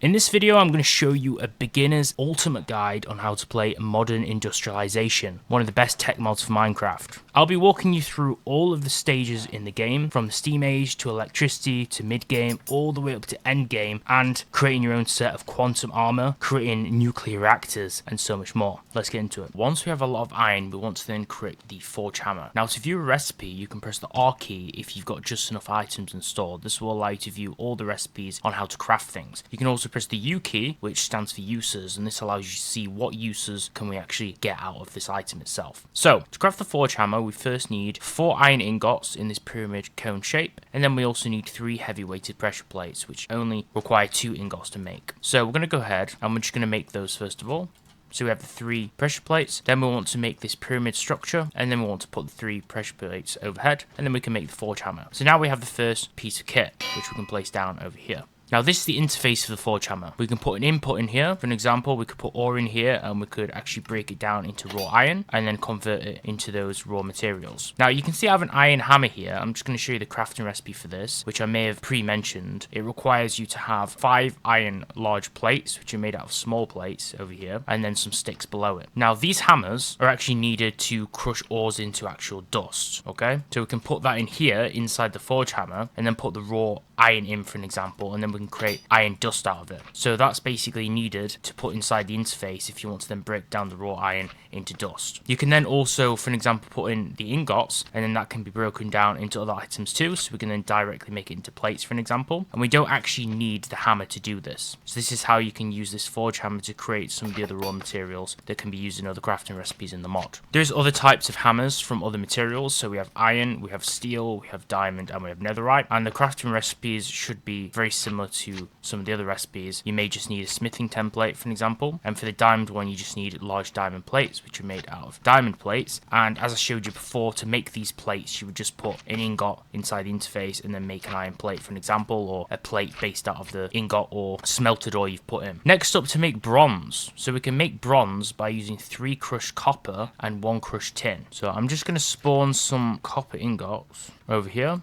In this video, I'm going to show you a beginner's ultimate guide on how to play Modern Industrialization, one of the best tech mods for Minecraft. I'll be walking you through all of the stages in the game, from the Steam Age to electricity to mid-game, all the way up to endgame, and creating your own set of quantum armor, creating nuclear reactors, and so much more. Let's get into it. Once we have a lot of iron, we want to then create the forge hammer. Now, to view a recipe, you can press the R key if you've got just enough items installed. This will allow you to view all the recipes on how to craft things. You can also press the U key, which stands for uses, and this allows you to see what uses can we actually get out of this item itself. So, to craft the forge hammer, we first need 4 iron ingots in this pyramid cone shape, and then we also need 3 heavy weighted pressure plates, which only require 2 ingots to make. So we're going to go ahead and we're just going to make those first of all. So we have the 3 pressure plates, then we want to make this pyramid structure, and then we want to put the 3 pressure plates overhead, and then we can make the forge hammer. So now we have the first piece of kit, which we can place down over here. Now this is the interface for the forge hammer. We can put an input in here. For an example, we could put ore in here and we could actually break it down into raw iron and then convert it into those raw materials. Now you can see I have an iron hammer here. I'm just going to show you the crafting recipe for this, which I may have pre-mentioned. It requires you to have 5 iron large plates, which are made out of small plates over here, and then some sticks below it. Now these hammers are actually needed to crush ores into actual dust, okay? So we can put that in here inside the forge hammer and then put the raw iron in, for an example, and then we can create iron dust out of it. So that's basically needed to put inside the interface if you want to then break down the raw iron into dust. You can then also, for an example, put in the ingots, and then that can be broken down into other items too, so we can then directly make it into plates, for an example. And we don't actually need the hammer to do this. So this is how you can use this forge hammer to create some of the other raw materials that can be used in other crafting recipes in the mod. There's other types of hammers from other materials, so we have iron, we have steel, we have diamond, and we have netherite, and the crafting recipes should be very similar to some of the other recipes. You may just need a smithing template, for an example, and for the diamond one you just need large diamond plates, which are made out of diamond plates. And as I showed you before, to make these plates you would just put an ingot inside the interface and then make an iron plate, for an example, or a plate based out of the ingot or smelted ore you've put in. Next up, to make bronze. So we can make bronze by using 3 crushed copper and 1 crushed tin. So I'm just going to spawn some copper ingots over here,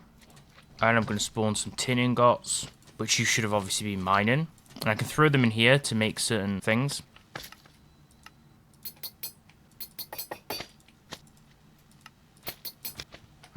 and I'm going to spawn some tin ingots, which you should have obviously been mining. And I can throw them in here to make certain things.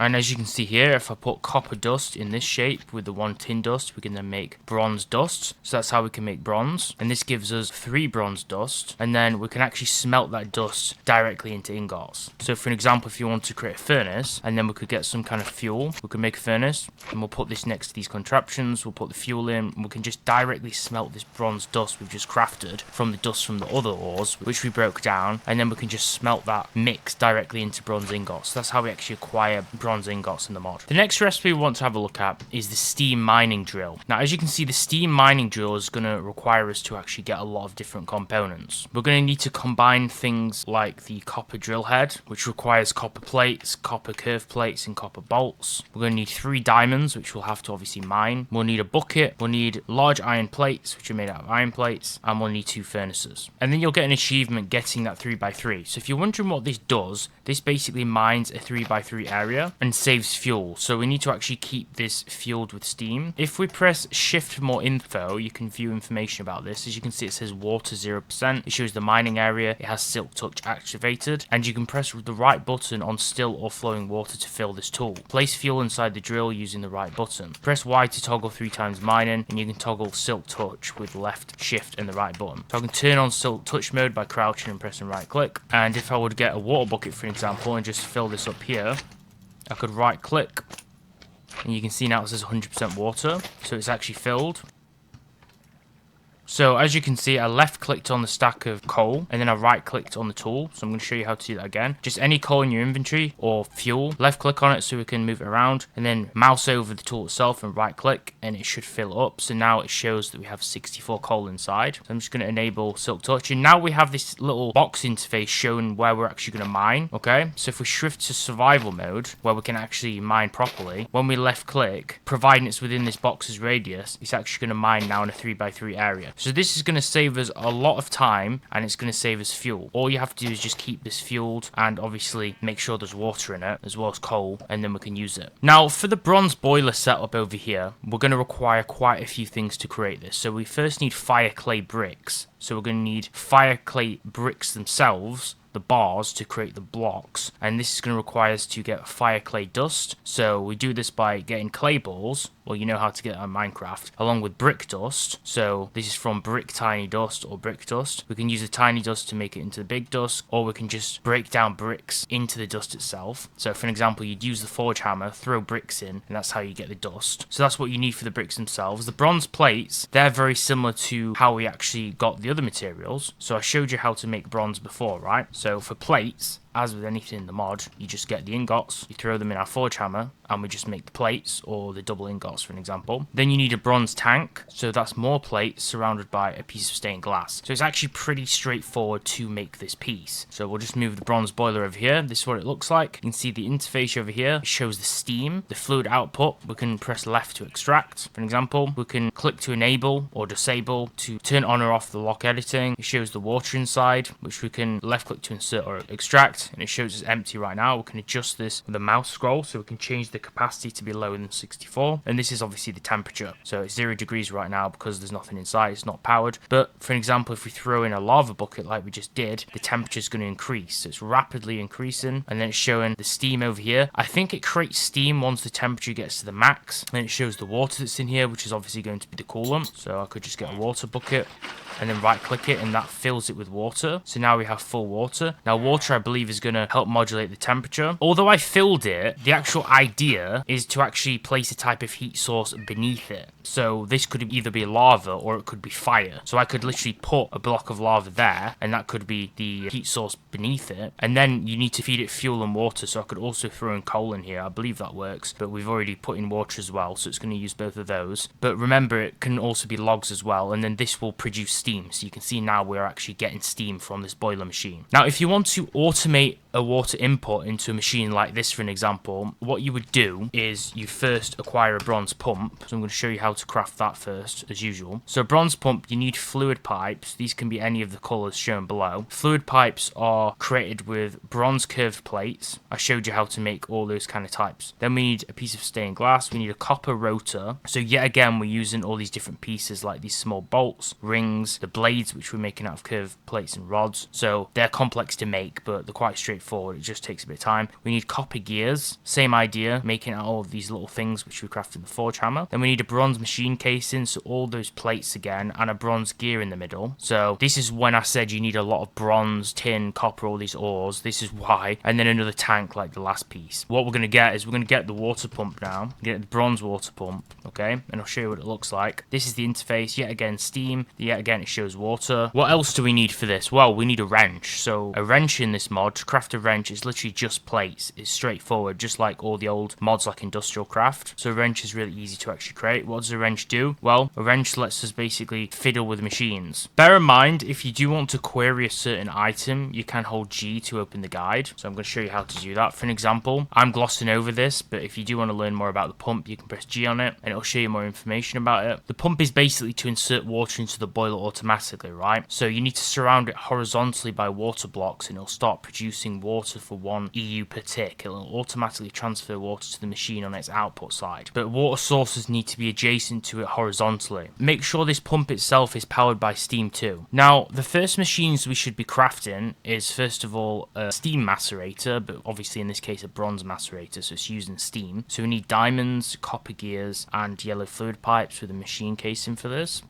And as you can see here, if I put copper dust in this shape with the 1 tin dust, we can then make bronze dust. So that's how we can make bronze. And this gives us 3 bronze dust. And then we can actually smelt that dust directly into ingots. So for an example, if you want to create a furnace, and then we could get some kind of fuel, we can make a furnace. And we'll put this next to these contraptions. We'll put the fuel in. And we can just directly smelt this bronze dust we've just crafted from the dust from the other ores, which we broke down. And then we can just smelt that mix directly into bronze ingots. That's how we actually acquire bronze ingots in the mod. The next recipe we want to have a look at is the steam mining drill. Now, as you can see, the steam mining drill is going to require us to actually get a lot of different components. We're going to need to combine things like the copper drill head, which requires copper plates, copper curve plates, and copper bolts. We're going to need 3 diamonds, which we'll have to obviously mine. We'll need a bucket. We'll need large iron plates, which are made out of iron plates, and we'll need 2 furnaces. And then you'll get an achievement getting that 3x3. So if you're wondering what this does, this basically mines a 3x3 area and saves fuel. So we need to actually keep this fueled with steam. If we press shift for more info, you can view information about this. As you can see, it says water 0%. It shows the mining area. It has silk touch activated, and you can press the right button on still or flowing water to fill this tool. Place fuel inside the drill using the right button. Press Y to toggle 3 times mining, and you can toggle silk touch with left shift and the right button. So I can turn on silk touch mode by crouching and pressing right click. And if I would get a water bucket, for example, and just fill this up here, I could right click, and you can see now it says 100% water, so it's actually filled. So as you can see, I left clicked on the stack of coal and then I right clicked on the tool. So I'm going to show you how to do that again. Just any coal in your inventory or fuel, left click on it so we can move it around, and then mouse over the tool itself and right click, and it should fill up. So now it shows that we have 64 coal inside. So I'm just going to enable silk touch, and now we have this little box interface showing where we're actually going to mine. Okay, so if we shift to survival mode where we can actually mine properly, when we left click, providing it's within this box's radius, it's actually going to mine now in a 3x3 area. So So this is going to save us a lot of time, and it's going to save us fuel. All you have to do is just keep this fueled, and obviously make sure there's water in it, as well as coal, and then we can use it. Now, for the bronze boiler setup over here, we're going to require quite a few things to create this. So we first need fire clay bricks. So we're going to need fire clay bricks themselves, the bars to create the blocks, and this is going to require us to get fire clay dust. So we do this by getting clay balls, well, you know how to get that in Minecraft, along with brick dust. So this is from brick tiny dust or brick dust. We can use the tiny dust to make it into the big dust, or we can just break down bricks into the dust itself. So for an example, you'd use the forge hammer, throw bricks in, and that's how you get the dust. So that's what you need for the bricks themselves. The bronze plates, they're very similar to how we actually got the other materials. So I showed you how to make bronze before, right? So for plates, as with anything in the mod, you just get the ingots, you throw them in our forge hammer, and we just make the plates, or the double ingots for an example. Then you need a bronze tank, so that's more plates surrounded by a piece of stained glass. So it's actually pretty straightforward to make this piece. So we'll just move the bronze boiler over here. This is what it looks like. You can see the interface over here. It shows the steam, the fluid output. We can press left to extract, for an example. We can click to enable or disable to turn on or off the lock editing. It shows the water inside, which we can left click to insert or extract, and it shows it's empty right now. We can adjust this with a mouse scroll, so we can change the capacity to be lower than 64, and this is obviously the temperature. So it's 0 degrees right now because there's nothing inside, it's not powered. But for an example, if we throw in a lava bucket like we just did, the temperature is going to increase. So it's rapidly increasing, and then it's showing the steam over here. I think it creates steam once the temperature gets to the max. Then it shows the water that's in here, which is obviously going to be the coolant. So I could just get a water bucket and then right click it, and that fills it with water. So now we have full water. Now water, I believe, is going to help modulate the temperature. Although I filled it, the actual idea is to actually place a type of heat source beneath it. So this could either be lava or it could be fire. So I could literally put a block of lava there, and that could be the heat source beneath it. And then you need to feed it fuel and water. So I could also throw in coal in here. I believe that works, but we've already put in water as well, so it's going to use both of those. But remember, it can also be logs as well, and then this will produce steam. So you can see now we're actually getting steam from this boiler machine. Now, if you want to automate a water input into a machine like this, for an example, what you would do is you first acquire a bronze pump. So I'm going to show you how to craft that first, as usual. So a bronze pump, you need fluid pipes. These can be any of the colors shown below. Fluid pipes are created with bronze curved plates. I showed you how to make all those kind of types. Then we need a piece of stained glass. We need a copper rotor. So yet again, we're using all these different pieces like these small bolts, rings, the blades, which we're making out of curved plates and rods. So they're complex to make, but they're quite straightforward. It just takes a bit of time. We need copper gears. Same idea, making out all of these little things which we crafted in the forge hammer. Then we need a bronze machine casing, so all those plates again, and a bronze gear in the middle. So this is when I said you need a lot of bronze, tin, copper, all these ores. This is why. And then another tank like the last piece. What we're going to get is we're going to get the water pump now. Get the bronze water pump, okay? And I'll show you what it looks like. This is the interface. Yet again, steam. Yet again, it shows water. What else do we need for this? Well, we need a wrench. So a wrench in this mod, to craft a wrench, is literally just plates. It's straightforward, just like all the old mods like Industrial Craft. So a wrench is really easy to actually create. What does a wrench do? Well, a wrench lets us basically fiddle with machines. Bear in mind, if you do want to query a certain item, you can hold G to open the guide. So I'm going to show you how to do that. For an example, I'm glossing over this, but if you do want to learn more about the pump, you can press G on it and it'll show you more information about it. The pump is basically to insert water into the boiler automatically, right? So you need to surround it horizontally by water blocks, and it'll start producing water for 1 EU per tick. It'll automatically transfer water to the machine on its output side. But water sources need to be adjacent to it horizontally. Make sure this pump itself is powered by steam too. Now, the first machines we should be crafting is first of all a steam macerator, but obviously in this case a bronze macerator, so it's using steam. So we need diamonds, copper gears, and yellow fluid pipes with a machine casing for this.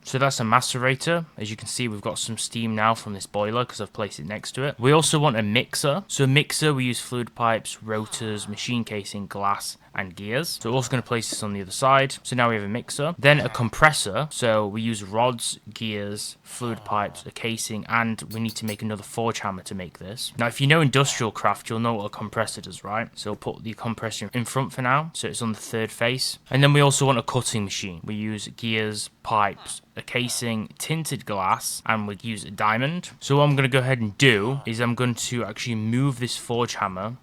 So that's a macerator. As you can see, we've got some steam now from this boiler because I've placed it next to it. We also want a mixer. So a mixer, we use fluid pipes, rotors, machine casing, glass, and gears. So we're also going to place this on the other side. So now we have a mixer. Then a compressor. So we use rods, gears, fluid pipes, a casing, and we need to make another forge hammer to make this. Now, if you know Industrial Craft, you'll know what a compressor does, right? So we'll put the compressor in front for now. So it's on the third face. And then we also want a cutting machine. We use gears, pipes, a casing, tinted glass, and we use a diamond. So what I'm going to go ahead and do is I'm going to actually move this forge hammer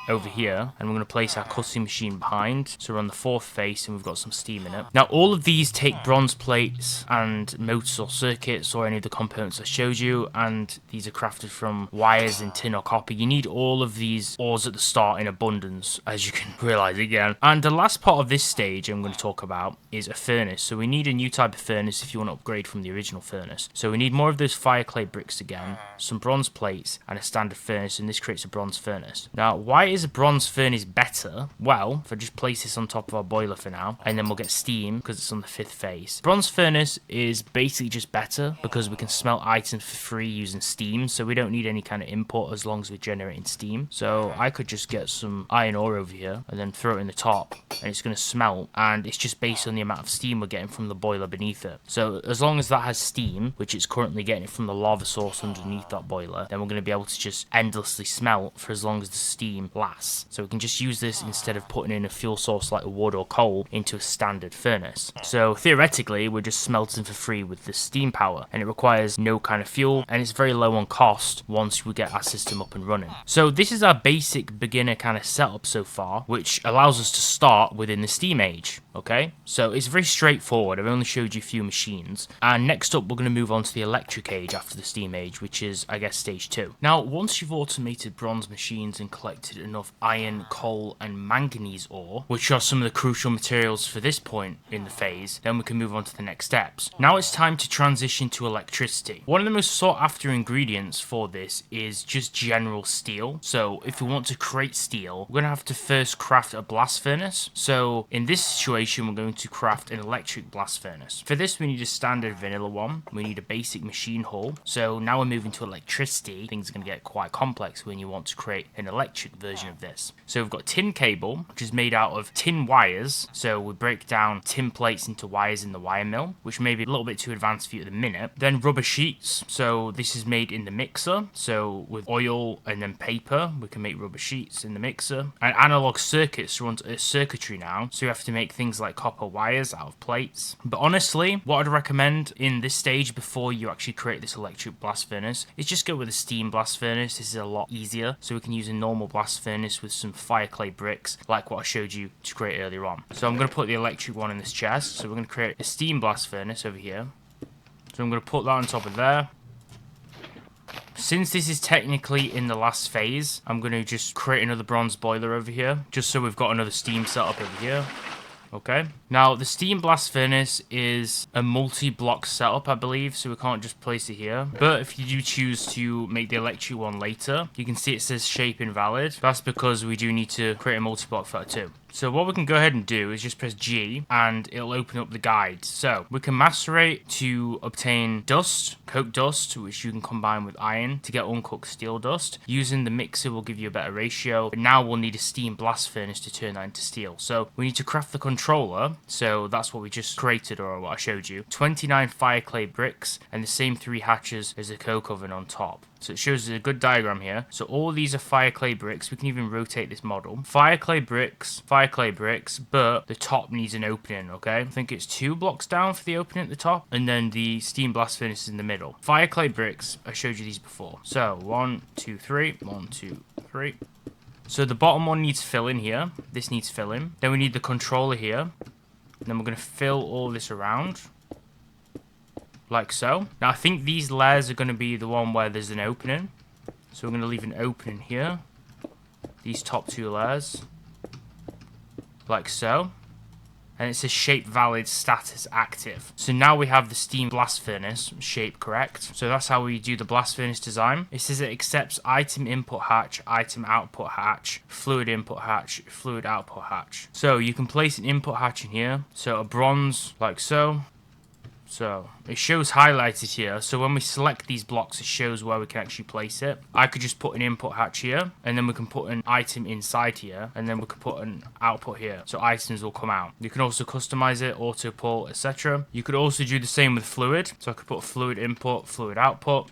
over here, and we're going to place our cutting machine behind. So we're on the fourth face, and we've got some steam in it. Now, all of these take bronze plates and motors or circuits or any of the components I showed you, and these are crafted from wires in tin or copper. You need all of these ores at the start in abundance, as you can realize again. And the last part of this stage I'm going to talk about is a furnace. So we need a new type of furnace if you want to upgrade from the original furnace. So we need more of those fire clay bricks again, some bronze plates, and a standard furnace, and this creates a bronze furnace. Now, why is a bronze furnace better? Well, if I just place this on top of our boiler for now, and then we'll get steam because it's on the fifth phase. Bronze furnace is basically just better because we can smelt items for free using steam, so we don't need any kind of input as long as we're generating steam. So I could just get some iron ore over here and then throw it in the top, and it's going to smelt, and it's just based on the amount of steam we're getting from the boiler beneath it. So as long as that has steam, which it's currently getting it from the lava source underneath that boiler, then we're going to be able to just endlessly smelt for as long as the steam lasts. So we can just use this instead of putting in a fuel source like wood or coal into a standard furnace. So theoretically, we're just smelting for free with the steam power, and it requires no kind of fuel, and it's very low on cost once we get our system up and running. So this is our basic beginner kind of setup so far, which allows us to start within the steam age. Okay, so it's very straightforward. I've only showed you a few machines, and next up we're going to move on to the electric age after the steam age, which is, I guess, stage 2. Now, once you've automated bronze machines and collected enough iron, coal, and manganese ore, which are some of the crucial materials for this point in the phase, then we can move on to the next steps. Now it's time to transition to electricity. One of the most sought after ingredients for this is just general steel. So if we want to create steel, we're going to have to first craft a blast furnace. So in this situation, we're going to craft an electric blast furnace. For this, we need a standard vanilla one. We need a basic machine hull. So now we're moving to electricity. Things are going to get quite complex when you want to create an electric version of this. So we've got tin cable, which is made out of tin wires. So we break down tin plates into wires in the wire mill, which may be a little bit too advanced for you at the minute. Then rubber sheets. So this is made in the mixer. So with oil and then paper, we can make rubber sheets in the mixer. And analog circuits run a circuitry now. So you have to make things like copper wires out of plates. But honestly, what I'd recommend in this stage before you actually create this electric blast furnace is just go with a steam blast furnace. This is a lot easier. So we can use a normal blast furnace with some fire clay bricks like what I showed you to create earlier on. So I'm going to put the electric one in this chest. So we're going to create a steam blast furnace over here. So I'm going to put that on top of there. Since this is technically in the last phase, I'm going to just create another bronze boiler over here, just so we've got another steam setup over here. Okay, now the steam blast furnace is a multi-block setup, I believe, so we can't just place it here. But if you do choose to make the electric one later, you can see it says shape invalid. That's because we do need to create a multi-block for that too. So what we can go ahead and do is just press G and it'll open up the guides. So we can macerate to obtain dust, coke dust, which you can combine with iron to get uncooked steel dust. Using the mixer will give you a better ratio. But now we'll need a steam blast furnace to turn that into steel. So we need to craft the controller. So that's what we just created, or what I showed you. 29 fire clay bricks and the same 3 hatches as the coke oven on top. So it shows a good diagram here. So all these are fire clay bricks. We can even rotate this model. Fire clay bricks, but the top needs an opening, okay? I think it's 2 blocks down for the opening at the top, and then the steam blast furnace is in the middle. Fire clay bricks, I showed you these before. So 1, 2, 3, 1, 2, 3. So the bottom one needs filling here. This needs filling. Then we need the controller here. And then we're going to fill all this around. Like so. Now I think these layers are going to be the one where there's an opening. So we're going to leave an opening here. These top 2 layers. Like so. And it says shape valid, status active. So now we have the steam blast furnace shape correct. So that's how we do the blast furnace design. It says it accepts item input hatch, item output hatch, fluid input hatch, fluid output hatch. So you can place an input hatch in here. So a bronze like so. So it shows highlighted here. So when we select these blocks, it shows where we can actually place it. I could just put an input hatch here, and then we can put an item inside here, and then we could put an output here. So items will come out. You can also customize it, auto pull, etc. You could also do the same with fluid. So I could put fluid input, fluid output,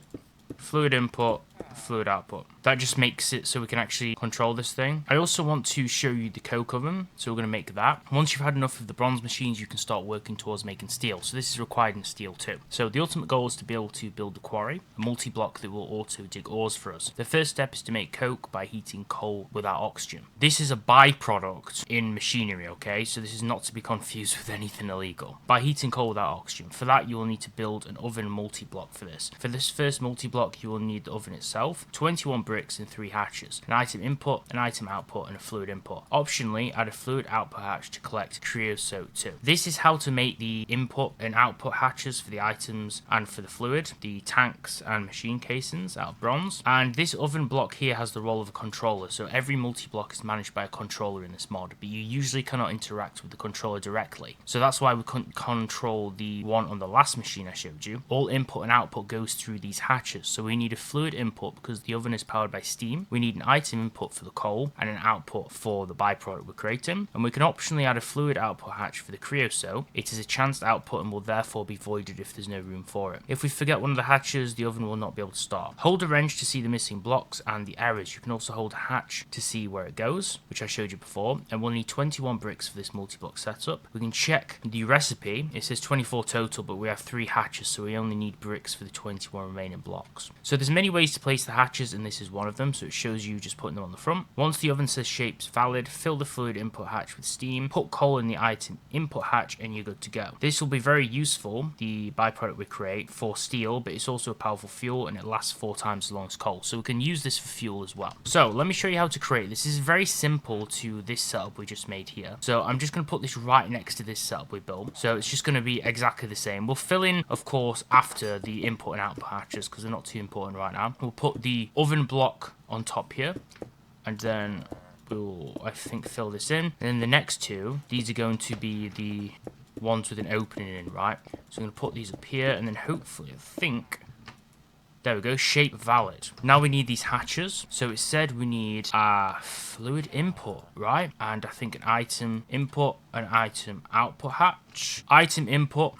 fluid input, fluid output. That just makes it so we can actually control this thing. I also want to show you the coke oven, so we're going to make that. Once you've had enough of the bronze machines, you can start working towards making steel. So this is required in steel too. So the ultimate goal is to be able to build the quarry, a multi-block that will auto dig ores for us. The first step is to make coke by heating coal without oxygen. This is a byproduct in machinery, okay? So this is not to be confused with anything illegal. By heating coal without oxygen. For that, you will need to build an oven multi-block for this. For this first multi-block, you will need the oven itself, 21 bricks and 3 hatches, an item input, an item output, and a fluid input. Optionally, add a fluid output hatch to collect creosote too. This is how to make the input and output hatches for the items and for the fluid, the tanks and machine casings out of bronze. And this oven block here has the role of a controller, so every multi-block is managed by a controller in this mod, but you usually cannot interact with the controller directly. So that's why we couldn't control the one on the last machine I showed you. All input and output goes through these hatches, so we need a fluid input because the oven is powered by steam. We need an item input for the coal and an output for the byproduct we're creating, and we can optionally add a fluid output hatch for the creosote. It is a chanced output and will therefore be voided if there's no room for it. If we forget one of the hatches, the oven will not be able to start. Hold a wrench to see the missing blocks and the errors. You can also hold a hatch to see where it goes, which I showed you before, and we'll need 21 bricks for this multi-block setup. We can check the recipe. It says 24 total, but we have 3 hatches, so we only need bricks for the 21 remaining blocks. So there's many ways to place the hatches, and this is one of them, so it shows you just putting them on the front. Once the oven says shape's valid, fill the fluid input hatch with steam, put coal in the item input hatch, and you're good to go. This will be very useful, the byproduct we create, for steel, but it's also a powerful fuel, and it lasts 4 times as long as coal, so we can use this for fuel as well. So let me show you how to create this. This is very simple to this setup we just made here. So I'm just going to put this right next to this setup we built, so it's just going to be exactly the same. We'll fill in, of course, after the input and output hatches, because they're not too important right now. We'll put the oven block on top here, and then we'll, I think, fill this in. And then the next two, these are going to be the ones with an opening in, right? So I'm going to put these up here, and then hopefully, I think, there we go, shape valid. Now we need these hatches. So it said we need a fluid input, right? And I think an item input, an item output hatch. Item input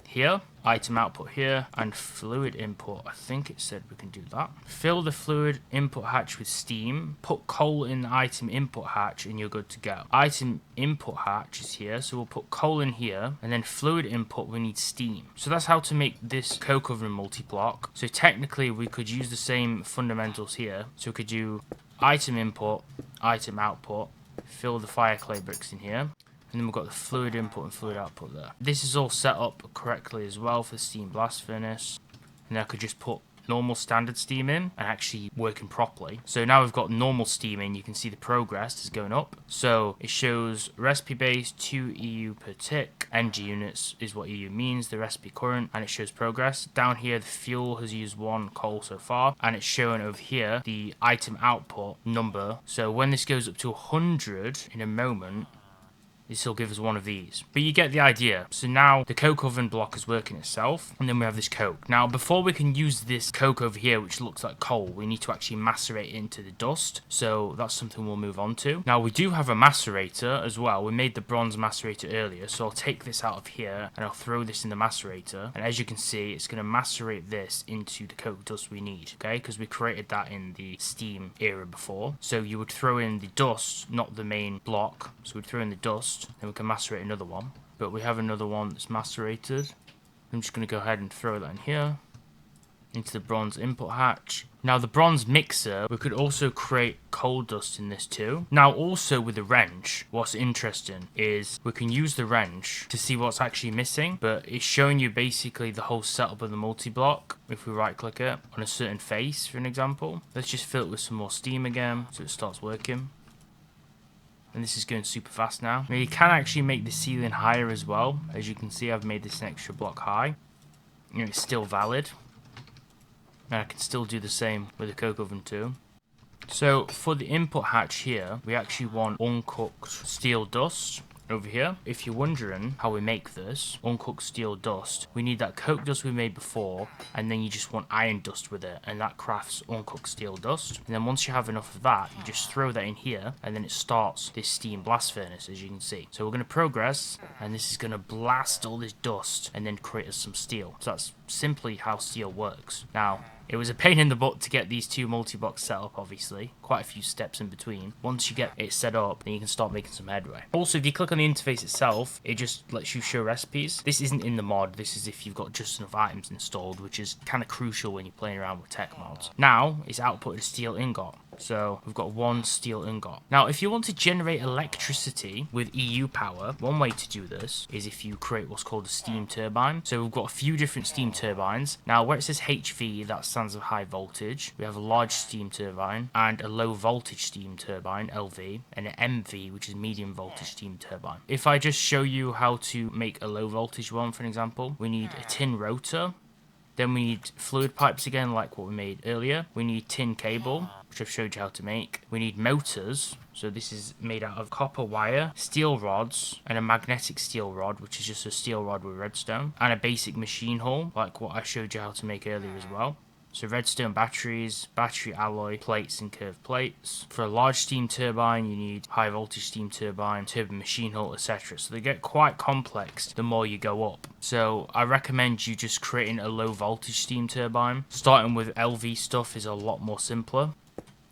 here, item output here, and fluid input. I think it said we can do that. Fill the fluid input hatch with steam, put coal in the item input hatch, and you're good to go. Item input hatch is here, so we'll put coal in here, and then fluid input, we need steam. So that's how to make this coke oven multi-block. So technically we could use the same fundamentals here. So we could do item input, item output, fill the fire clay bricks in here. And then we've got the fluid input and fluid output there. This is all set up correctly as well for the steam blast furnace. And then I could just put normal standard steam in and actually working properly. So now we've got normal steam in, you can see the progress is going up. So it shows recipe base 2 EU per tick. NG units is what EU means, the recipe current, and it shows progress. Down here the fuel has used 1 coal so far, and it's showing over here the item output number. So when this goes up to 100 in a moment, this will give us one of these. But you get the idea. So now the coke oven block is working itself, and then we have this coke. Now before we can use this coke over here, which looks like coal, we need to actually macerate it into the dust. So that's something we'll move on to. Now we do have a macerator as well. We made the bronze macerator earlier, so I'll take this out of here and I'll throw this in the macerator. And as you can see, it's going to macerate this into the coke dust we need, okay? Because we created that in the steam era before. So you would throw in the dust, not the main block. So we'd throw in the dust. Then we can macerate another one, but we have another one that's macerated. I'm just going to go ahead and throw that in here into the bronze input hatch. Now the bronze mixer, we could also create coal dust in this too. Now also with the wrench, what's interesting is we can use the wrench to see what's actually missing, but it's showing you basically the whole setup of the multi-block. If we right click it on a certain face, for an example, let's just fill it with some more steam again so it starts working. And this is going super fast now. Now you can actually make the ceiling higher as well. As you can see, I've made this an extra block high. And it's still valid. And I can still do the same with the coke oven too. So for the input hatch here, we actually want uncooked steel dust. Over here, if you're wondering how we make this uncooked steel dust, we need that coke dust we made before, and then you just want iron dust with it, and that crafts uncooked steel dust. And then once you have enough of that, you just throw that in here, and then it starts this steam blast furnace, as you can see. So we're going to progress, and this is going to blast all this dust and then create us some steel. So that's simply how steel works. Now It was a pain in the butt to get these two multi-blocks set up, obviously. Quite a few steps in between. Once you get it set up, then you can start making some headway. Also, if you click on the interface itself, it just lets you show recipes. This isn't in the mod. This is if you've got just enough items installed, which is kind of crucial when you're playing around with tech mods. Now, it's outputted a steel ingot. So we've got one steel ingot. Now, if you want to generate electricity with EU power, one way to do this is if you create what's called a steam turbine. So we've got a few different steam turbines. Now, where it says HV, that stands for high voltage. We have a large steam turbine and a low voltage steam turbine, LV, and an MV, which is medium voltage steam turbine. If I just show you how to make a low voltage one, for an example, we need a tin rotor. Then we need fluid pipes again, like what we made earlier. We need tin cable, which I've showed you how to make. We need motors. So this is made out of copper wire, steel rods, and a magnetic steel rod, which is just a steel rod with redstone. And a basic machine hull, like what I showed you how to make earlier as well. So redstone batteries, battery alloy, plates and curved plates. For a large steam turbine, you need high voltage steam turbine, turbo machine hull, etc. So they get quite complex the more you go up. So I recommend you just creating a low voltage steam turbine. Starting with LV stuff is a lot more simpler.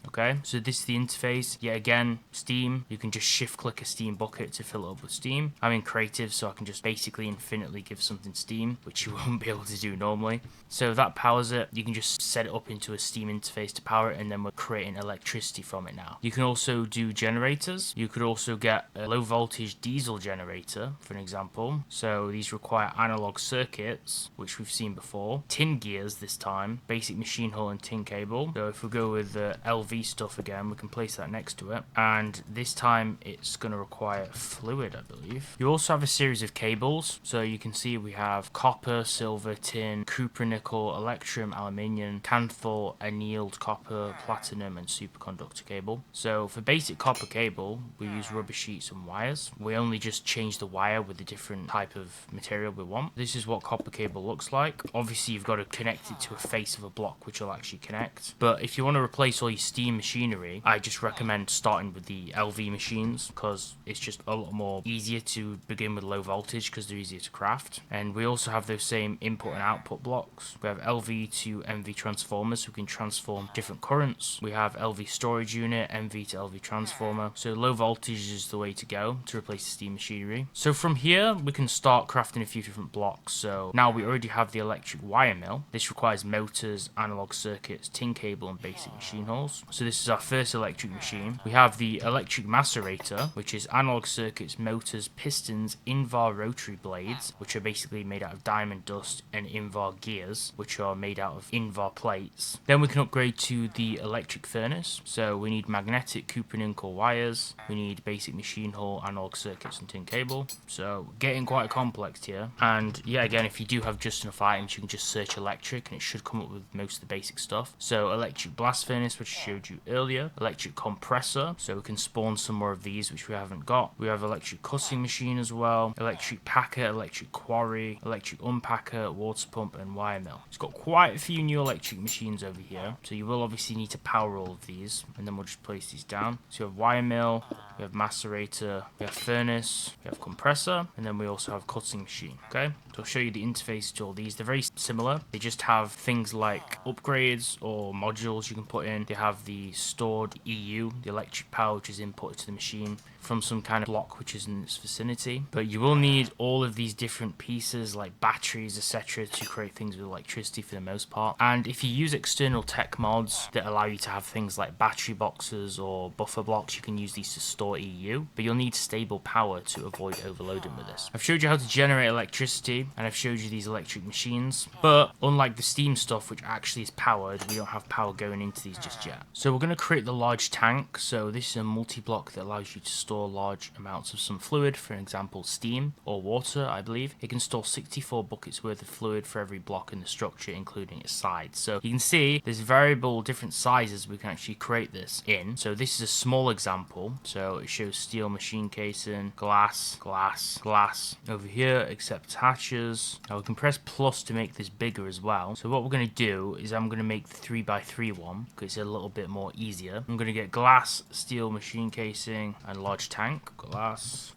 Okay, so this is the interface. Yet again, steam. You can just shift click a steam bucket to fill it up with steam. I'm in creative, so I can just basically infinitely give something steam, which you won't be able to do normally. So that powers it. You can just set it up into a steam interface to power it, and then we're creating electricity from it now. You can also do generators. You could also get a low voltage diesel generator, for an example. So these require analog circuits, which we've seen before. Tin gears this time, basic machine hull and tin cable. So if we go with the LV stuff again, we can place that next to it, and this time it's going to require fluid, I believe. You also have a series of cables, so you can see we have copper, silver, tin, copper, nickel, electrum, aluminium, canthal, annealed copper, platinum, and superconductor cable. So for basic copper cable, we use rubber sheets and wires. We only just change the wire with the different type of material we want. This is what copper cable looks like. Obviously, you've got to connect it to a face of a block, which will actually connect. But if you want to replace all your steam machinery, I just recommend starting with the LV machines, because it's just a lot more easier to begin with low voltage because they're easier to craft. And we also have those same input and output blocks. We have LV to MV transformers, so we can transform different currents. We have LV storage unit, MV to LV transformer. So low voltage is the way to go to replace the steam machinery. So from here, we can start crafting a few different blocks. So now we already have the electric wire mill. This requires motors, analog circuits, tin cable, and basic machine hulls. So this is our first electric machine. We have the electric macerator, which is analog circuits, motors, pistons, Invar rotary blades, which are basically made out of diamond dust, and Invar gears, which are made out of Invar plates. Then we can upgrade to the electric furnace. So we need magnetic copper nickel wires. We need basic machine hull, analog circuits, and tin cable. So getting quite complex here. And yeah, again, if you do have just enough items, you can just search electric, and it should come up with most of the basic stuff. So electric blast furnace, which I showed you earlier, electric compressor, so we can spawn some more of these, which we haven't got. We have electric cutting machine as well, electric packer, electric quarry, electric unpacker, water pump, and wire mill. It's got quite a few new electric machines over here, so you will obviously need to power all of these, and then we'll just place these down. So you have wire mill, we have macerator, we have furnace, we have compressor, and then we also have cutting machine. Okay, so I'll show you the interface to all these. They're very similar. They just have things like upgrades or modules you can put in. They have the stored EU, the electric power, which is inputted to the machine from some kind of block which is in its vicinity. But you will need all of these different pieces like batteries, etc., to create things with electricity for the most part. And if you use external tech mods that allow you to have things like battery boxes or buffer blocks, you can use these to store EU, but you'll need stable power to avoid overloading with this. I've showed you how to generate electricity, and I've showed you these electric machines, but unlike the steam stuff, which actually is powered, we don't have power going into these just yet. So we're going to create the large tank. So this is a multi-block that allows you to store large amounts of some fluid, for example steam or water. I believe it can store 64 buckets worth of fluid for every block in the structure, including its sides. So you can see there's variable different sizes we can actually create this in. So this is a small example, so it shows steel machine casing, glass, glass, glass. Over here accept hatches. Now we can press plus to make this bigger as well. So what we're going to do is I'm going to make the 3x3 one because it's a little bit more easier. I'm going to get glass, steel machine casing, and large tank. Glass,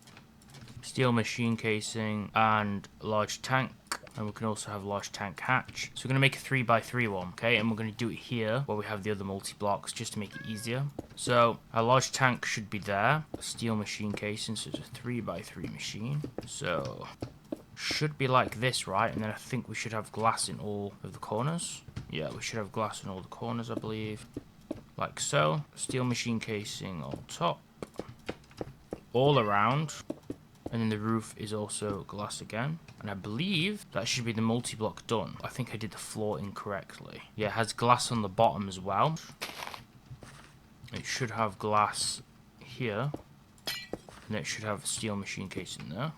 steel machine casing, and large tank. And we can also have a large tank hatch. So we're going to make a 3x3 one, okay? And we're going to do it here where we have the other multi-blocks just to make it easier. So our large tank should be there. A steel machine casing, so it's a 3x3 machine. So should be like this, right? And then I think we should have glass in all of the corners. Yeah, we should have glass in all the corners, I believe. Like so. Steel machine casing on top. All around. And then the roof is also glass again. And I believe that should be the multi-block done. I think I did the floor incorrectly. Yeah, it has glass on the bottom as well. It should have glass here. And it should have a steel machine casing there.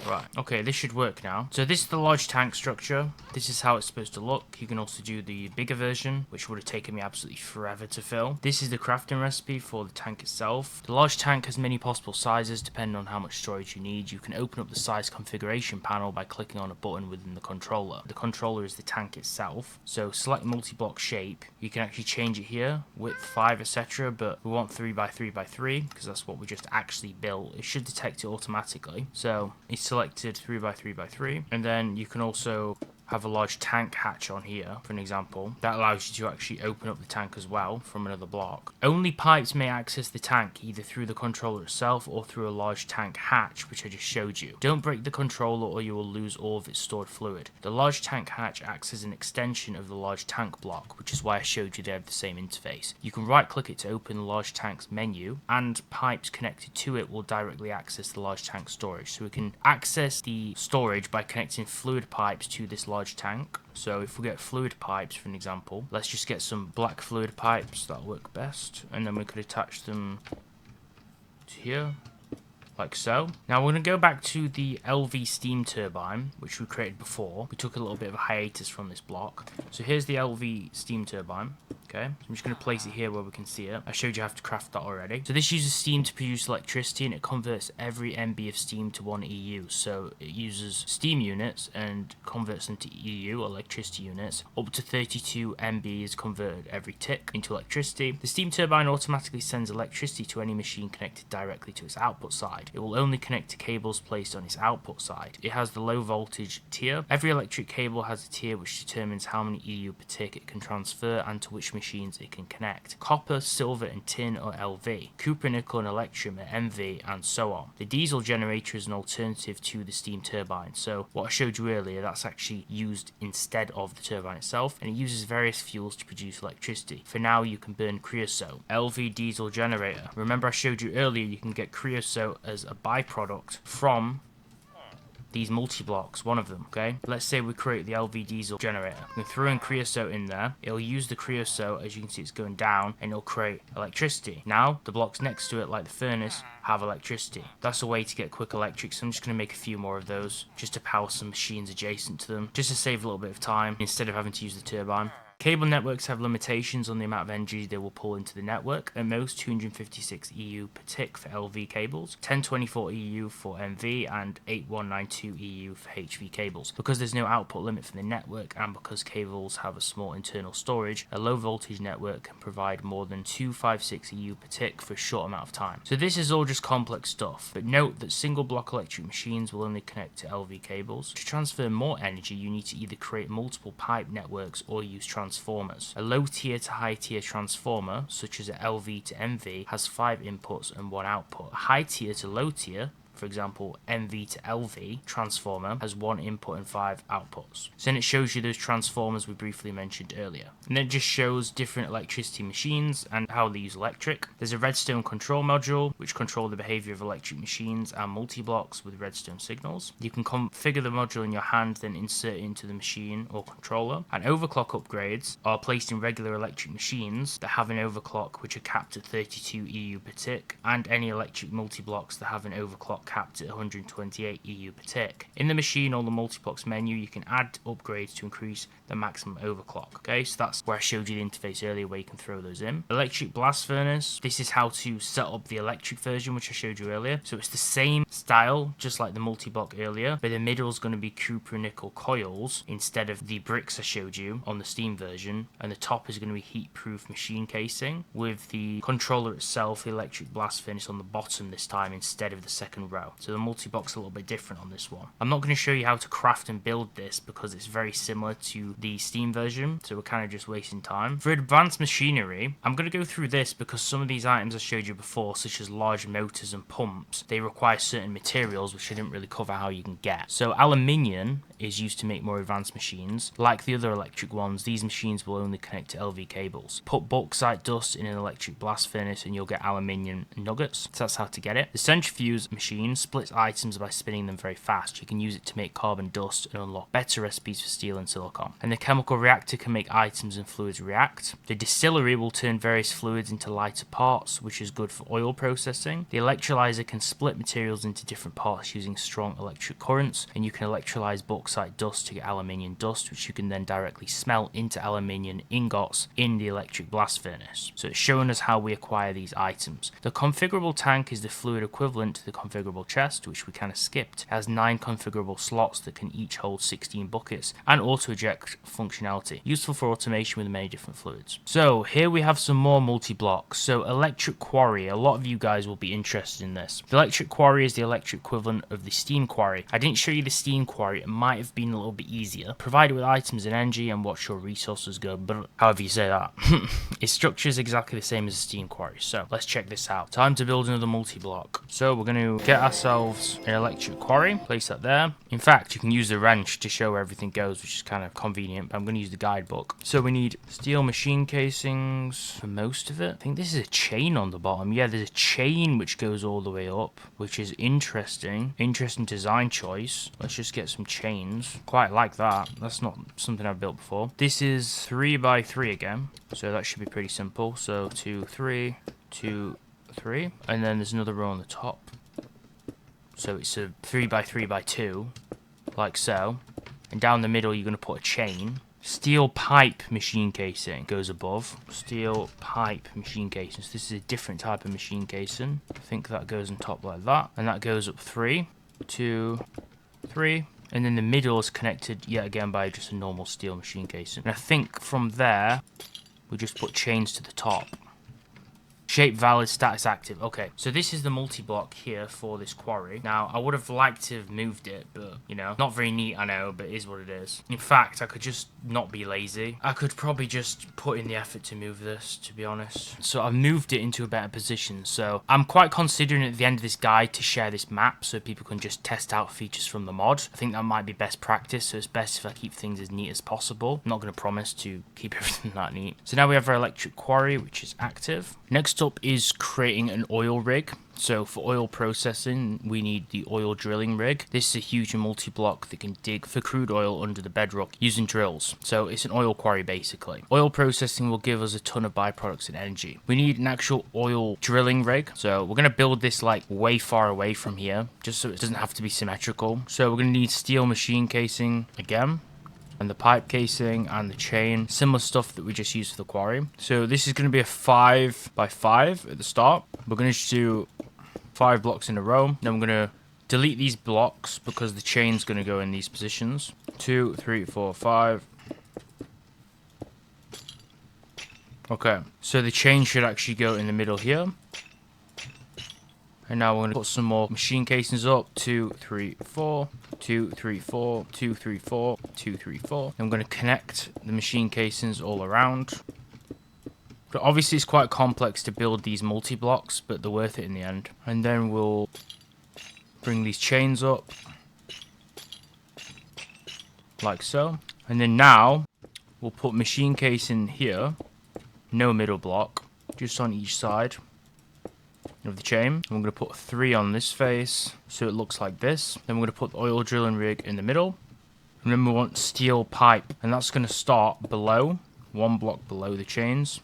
Right, okay, this should work now. So this is the large tank structure. This is how it's supposed to look. You can also do the bigger version, which would have taken me absolutely forever to fill. This is the crafting recipe for the tank itself. The large tank has many possible sizes depending on how much storage you need. You can open up the size configuration panel by clicking on a button within the controller. The controller is the tank itself. So select multi-block shape. You can actually change it here, width 5, etc. But we want 3x3x3 because that's what we just actually built. It should detect it automatically. So it's selected 3x3x3, and then you can also have a large tank hatch on here, for an example. That allows you to actually open up the tank as well from another block. Only pipes may access the tank either through the controller itself or through a large tank hatch, which I just showed you. Don't break the controller or you will lose all of its stored fluid. The large tank hatch acts as an extension of the large tank block, which is why I showed you they have the same interface. You can right click it to open the large tank's menu, and pipes connected to it will directly access the large tank storage. So we can access the storage by connecting fluid pipes to this large tank. So if we get fluid pipes, for an example, let's just get some black fluid pipes, that'll work best, and then we could attach them to here, like so. Now we're going to go back to the LV steam turbine, which we created before. We took a little bit of a hiatus from this block. So here's the LV steam turbine. Okay, so I'm just going to place it here where we can see it. I showed you how to craft that already. So this uses steam to produce electricity, and it converts every MB of steam to 1 EU. So it uses steam units and converts them to EU, electricity units. Up to 32 MB is converted every tick into electricity. The steam turbine automatically sends electricity to any machine connected directly to its output side. It will only connect to cables placed on its output side. It has the low voltage tier. Every electric cable has a tier which determines how many EU per tick it can transfer and to which machines it can connect. Copper, silver and tin are LV. Copper, nickel and electrum are MV, and so on. The diesel generator is an alternative to the steam turbine. So what I showed you earlier, that's actually used instead of the turbine itself, and it uses various fuels to produce electricity. For now you can burn creosote. LV diesel generator. Remember I showed you earlier you can get creosote as a byproduct from these multi-blocks, one of them, okay? Let's say we create the LV diesel generator. We throw in creosote in there. It'll use the creosote, as you can see it's going down, and it'll create electricity. Now, the blocks next to it, like the furnace, have electricity. That's a way to get quick electric, so I'm just going to make a few more of those, just to power some machines adjacent to them, just to save a little bit of time, instead of having to use the turbine. Cable networks have limitations on the amount of energy they will pull into the network. At most 256 EU per tick for LV cables, 1024 EU for MV, and 8192 EU for HV cables. Because there's no output limit for the network, and because cables have a small internal storage, a low voltage network can provide more than 256 EU per tick for a short amount of time. So this is all just complex stuff, but note that single block electric machines will only connect to LV cables. To transfer more energy, you need to either create multiple pipe networks or use transformers. A low tier to high tier transformer, such as a LV to MV, has 5 inputs and 1 output. A high tier to low tier, for example MV to LV transformer, has 1 input and 5 outputs. So then it shows you those transformers we briefly mentioned earlier. And then it just shows different electricity machines and how they use electric. There's a redstone control module which control the behavior of electric machines and multi-blocks with redstone signals. You can configure the module in your hand, then insert it into the machine or controller. And overclock upgrades are placed in regular electric machines that have an overclock which are capped at 32 EU per tick, and any electric multi-blocks that have an overclock capped at 128 EU per tick. In the machine or the multi-blocks menu, you can add upgrades to increase the maximum overclock. Okay, so that's where I showed you the interface earlier where you can throw those in. Electric blast furnace. This is how to set up the electric version, which I showed you earlier. So it's the same style, just like the multi-block earlier, but the middle is going to be copper nickel coils instead of the bricks I showed you on the steam version, and the top is going to be heat-proof machine casing with the controller itself, the electric blast furnace, on the bottom this time instead of the second row. So the multi-block's a little bit different on this one. I'm not going to show you how to craft and build this because it's very similar to the Steam version, so we're kind of just wasting time. For advanced machinery, I'm going to go through this because some of these items I showed you before, such as large motors and pumps, they require certain materials which I didn't really cover how you can get. So aluminium is used to make more advanced machines. Like the other electric ones, these machines will only connect to LV cables. Put bauxite dust in an electric blast furnace and you'll get aluminium nuggets. So that's how to get it. The centrifuge machine splits items by spinning them very fast. You can use it to make carbon dust and unlock better recipes for steel and silicon. And the chemical reactor can make items and fluids react. The distillery will turn various fluids into lighter parts, which is good for oil processing. The electrolyzer can split materials into different parts using strong electric currents, and you can electrolyze bauxite dust to get aluminium dust, which you can then directly smelt into aluminium ingots in the electric blast furnace. So it's showing us how we acquire these items. The configurable tank is the fluid equivalent to the configurable chest, which we kind of skipped. It has 9 configurable slots that can each hold 16 buckets, and auto eject functionality, useful for automation with many different fluids. So here we have some more multi-blocks. So electric quarry, a lot of you guys will be interested in this. The electric quarry is the electric equivalent of the steam quarry. I didn't show you the steam quarry, it might have been a little bit easier. Provided with items and energy and watch your resources go, but however you say that. Its structure is exactly the same as a steam quarry. So let's check this out. Time to build another multi-block. So we're going to get ourselves an electric quarry, place that there. In fact, you can use the wrench to show where everything goes, which is kind of convenient, but I'm going to use the guidebook. So we need steel machine casings for most of it. I think this is a chain on the bottom. Yeah, there's a chain which goes all the way up, which is interesting. Interesting design choice. Let's just get some chains. Quite like that. That's not something I've built before. This is 3 by 3 again, so that should be pretty simple. So 2, 3, 2, 3, and then there's another row on the top. So it's a 3 by 3 by 2, like so. And down the middle, you're going to put a chain. Steel pipe machine casing goes above. Steel pipe machine casing. So this is a different type of machine casing. I think that goes on top like that. And that goes up 3, 2, 3. And then the middle is connected yet again by just a normal steel machine casing. And I think from there, we just put chains to the top. Shape valid, status active. Okay, so this is the multi-block here for this quarry. Now, I would have liked to have moved it, but, you know, not very neat, I know, but it is what it is. In fact, I could just not be lazy. I could probably just put in the effort to move this, to be honest. So I've moved it into a better position. So I'm quite considering at the end of this guide to share this map so people can just test out features from the mod. I think that might be best practice, so it's best if I keep things as neat as possible. I'm not going to promise to keep everything that neat. So now we have our electric quarry, which is active. Next up is creating an oil rig. So for oil processing, we need the oil drilling rig. This is a huge multi-block that can dig for crude oil under the bedrock using drills. So it's an oil quarry basically. Oil processing will give us a ton of byproducts and energy. We need an actual oil drilling rig. So we're going to build this like way far away from here, just so it doesn't have to be symmetrical. So we're going to need steel machine casing again, and the pipe casing and the chain, similar stuff that we just used for the quarry. So this is going to be a 5 by 5 at the start. We're going to just do 5 blocks in a row. Then we're going to delete these blocks because the chain's going to go in these positions. 2, 3, 4, 5. Okay, so the chain should actually go in the middle here. And now we're going to put some more machine casings up. 2, 3, 4. 2, 3, 4. 2, 3, 4. 2, 3, 4. I'm going to connect the machine casings all around. But obviously it's quite complex to build these multi-blocks, but they're worth it in the end. And then we'll bring these chains up. Like so. And then now we'll put machine casing here. No middle block. Just on each side of the chain. I'm going to put 3 on this face so it looks like this. Then we're going to put the oil drilling rig in the middle. And then we want steel pipe, and that's going to start below, 1 block below the chains.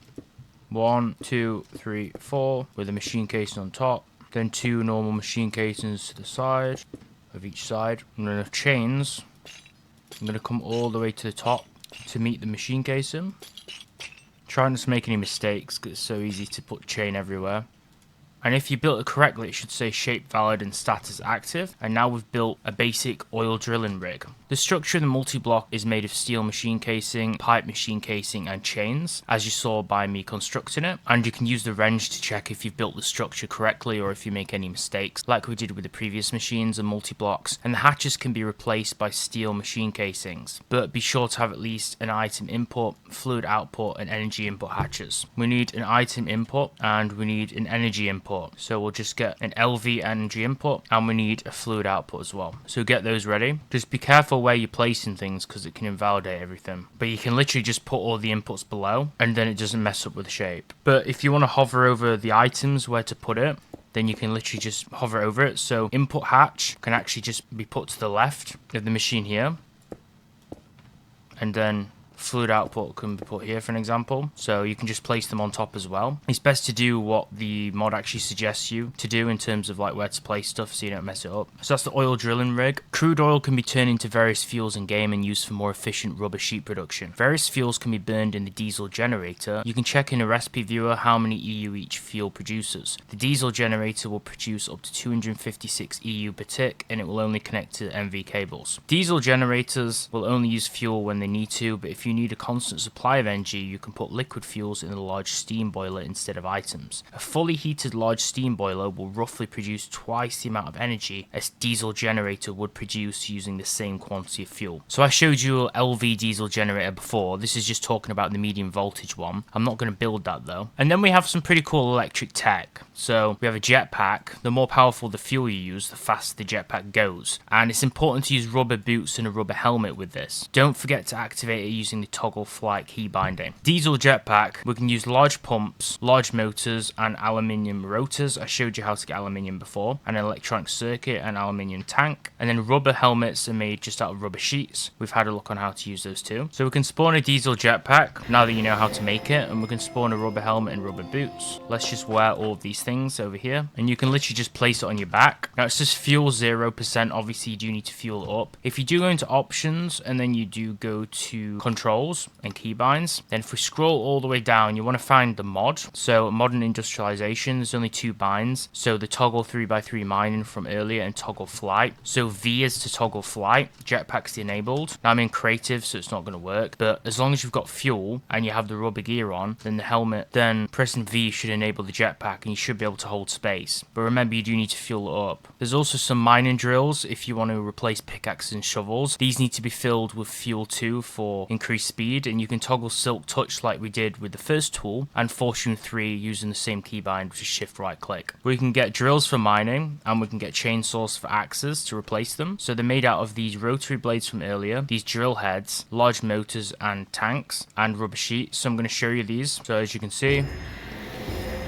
1, 2, 3, 4 with a machine casing on top. Then 2 normal machine casings to the side of each side. And then the chains, I'm going to come all the way to the top to meet the machine casing. Try not to make any mistakes because it's so easy to put chain everywhere. And if you built it correctly, it should say shape valid and status active. And now we've built a basic oil drilling rig. The structure of the multi-block is made of steel machine casing, pipe machine casing, and chains, as you saw by me constructing it. And you can use the wrench to check if you've built the structure correctly or if you make any mistakes, like we did with the previous machines and multi-blocks. And the hatches can be replaced by steel machine casings. But be sure to have at least an item input, fluid output, and energy input hatches. We need an item input and we need an energy input. So we'll just get an LV energy input and we need a fluid output as well. So get those ready. Just be careful where you're placing things because it can invalidate everything. But you can literally just put all the inputs below and then it doesn't mess up with the shape. But if you want to hover over the items where to put it, then you can literally just hover over it. So input hatch can actually just be put to the left of the machine here. And then fluid output can be put here for an example, so you can just place them on top as well. It's best to do what the mod actually suggests you to do in terms of like where to place stuff so you don't mess it up. So that's the oil drilling rig. Crude oil can be turned into various fuels in game and used for more efficient rubber sheet production. Various fuels can be burned in the diesel generator. You can check in a recipe viewer how many EU each fuel produces. The diesel generator will produce up to 256 EU per tick and it will only connect to MV cables. Diesel generators will only use fuel when they need to, but if you need a constant supply of energy, you can put liquid fuels in a large steam boiler instead of items. A fully heated large steam boiler will roughly produce twice the amount of energy a diesel generator would produce using the same quantity of fuel. So I showed you an LV diesel generator before. This is just talking about the medium voltage one. I'm not going to build that though. And then we have some pretty cool electric tech. So we have a jetpack. The more powerful the fuel you use, the faster the jetpack goes. And it's important to use rubber boots and a rubber helmet with this. Don't forget to activate it using the toggle flight key binding. Diesel jetpack, we can use large pumps, large motors, and aluminium rotors. I showed you how to get aluminium before, and an electronic circuit and aluminium tank. And then rubber helmets are made just out of rubber sheets. We've had a look on how to use those too. So we can spawn a diesel jetpack now that you know how to make it, and we can spawn a rubber helmet and rubber boots. Let's just wear all of these things over here, and you can literally just place it on your back. Now it says fuel 0%. Obviously you do need to fuel up. If you do go into options and then you do go to controls and keybinds, then if we scroll all the way down, you want to find the mod. So Modern Industrialization, there's only two binds. So the toggle 3x3 mining from earlier and toggle flight. So V is to toggle flight, jetpack's enabled. Now I'm in creative, so it's not going to work, but as long as you've got fuel and you have the rubber gear on, then the helmet, then pressing V should enable the jetpack and you should be able to hold space. But remember, you do need to fuel it up. There's also some mining drills if you want to replace pickaxes and shovels. These need to be filled with fuel too for increased speed, and you can toggle silk touch like we did with the first tool and fortune 3 using the same keybind, which is shift right click. We can get drills for mining and we can get chainsaws for axes to replace them. So they're made out of these rotary blades from earlier, these drill heads, large motors and tanks, and rubber sheets. So I'm going to show you these. So as you can see,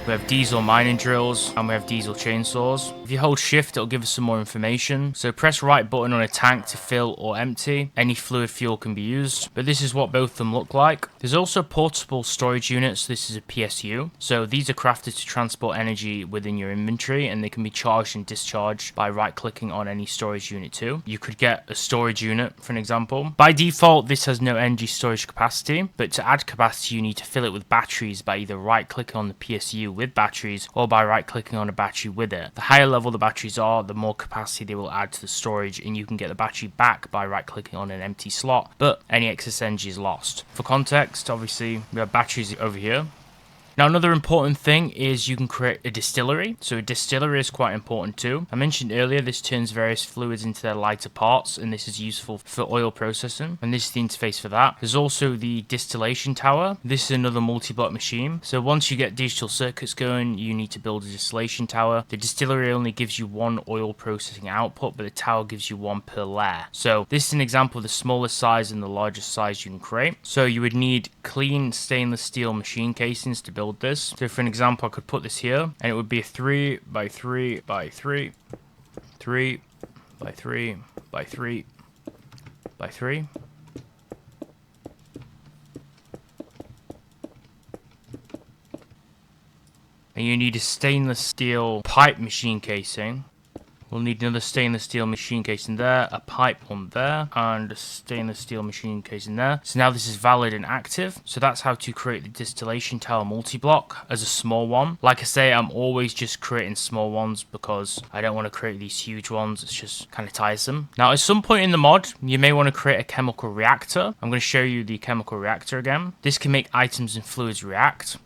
we have diesel mining drills and we have diesel chainsaws. If you hold shift, it'll give us some more information. So press right button on a tank to fill or empty. Any fluid fuel can be used, but this is what both of them look like. There's also portable storage units. This is a PSU. So these are crafted to transport energy within your inventory, and they can be charged and discharged by right clicking on any storage unit too. You could get a storage unit for an example. By default, this has no energy storage capacity, but to add capacity, you need to fill it with batteries by either right clicking on the PSU with batteries or by right clicking on a battery with it. The higher level the batteries are, the more capacity they will add to the storage, and you can get the battery back by right clicking on an empty slot, but any excess energy is lost. For context, obviously we have batteries over here. Now another important thing is you can create a distillery. So a distillery is quite important too. I mentioned earlier this turns various fluids into their lighter parts, and this is useful for oil processing, and this is the interface for that. There's also the distillation tower. This is another multi-block machine. So once you get digital circuits going, you need to build a distillation tower. The distillery only gives you one oil processing output, but the tower gives you one per layer. So this is an example of the smallest size and the largest size you can create. So you would need clean stainless steel machine casings to build this. So for an example, I could put this here and it would be a 3 by 3 by 3, 3 by 3 by 3 by 3. And you need a stainless steel pipe machine casing We'll need another stainless steel machine casing there, a pipe one there, and a stainless steel machine casing there. So now this is valid and active. So that's how to create the distillation tower multi-block as a small one. Like I say, I'm always just creating small ones because I don't want to create these huge ones. It's just kind of tiresome. Now, at some point in the mod, you may want to create a chemical reactor. I'm going to show you the chemical reactor again. This can make items and fluids react.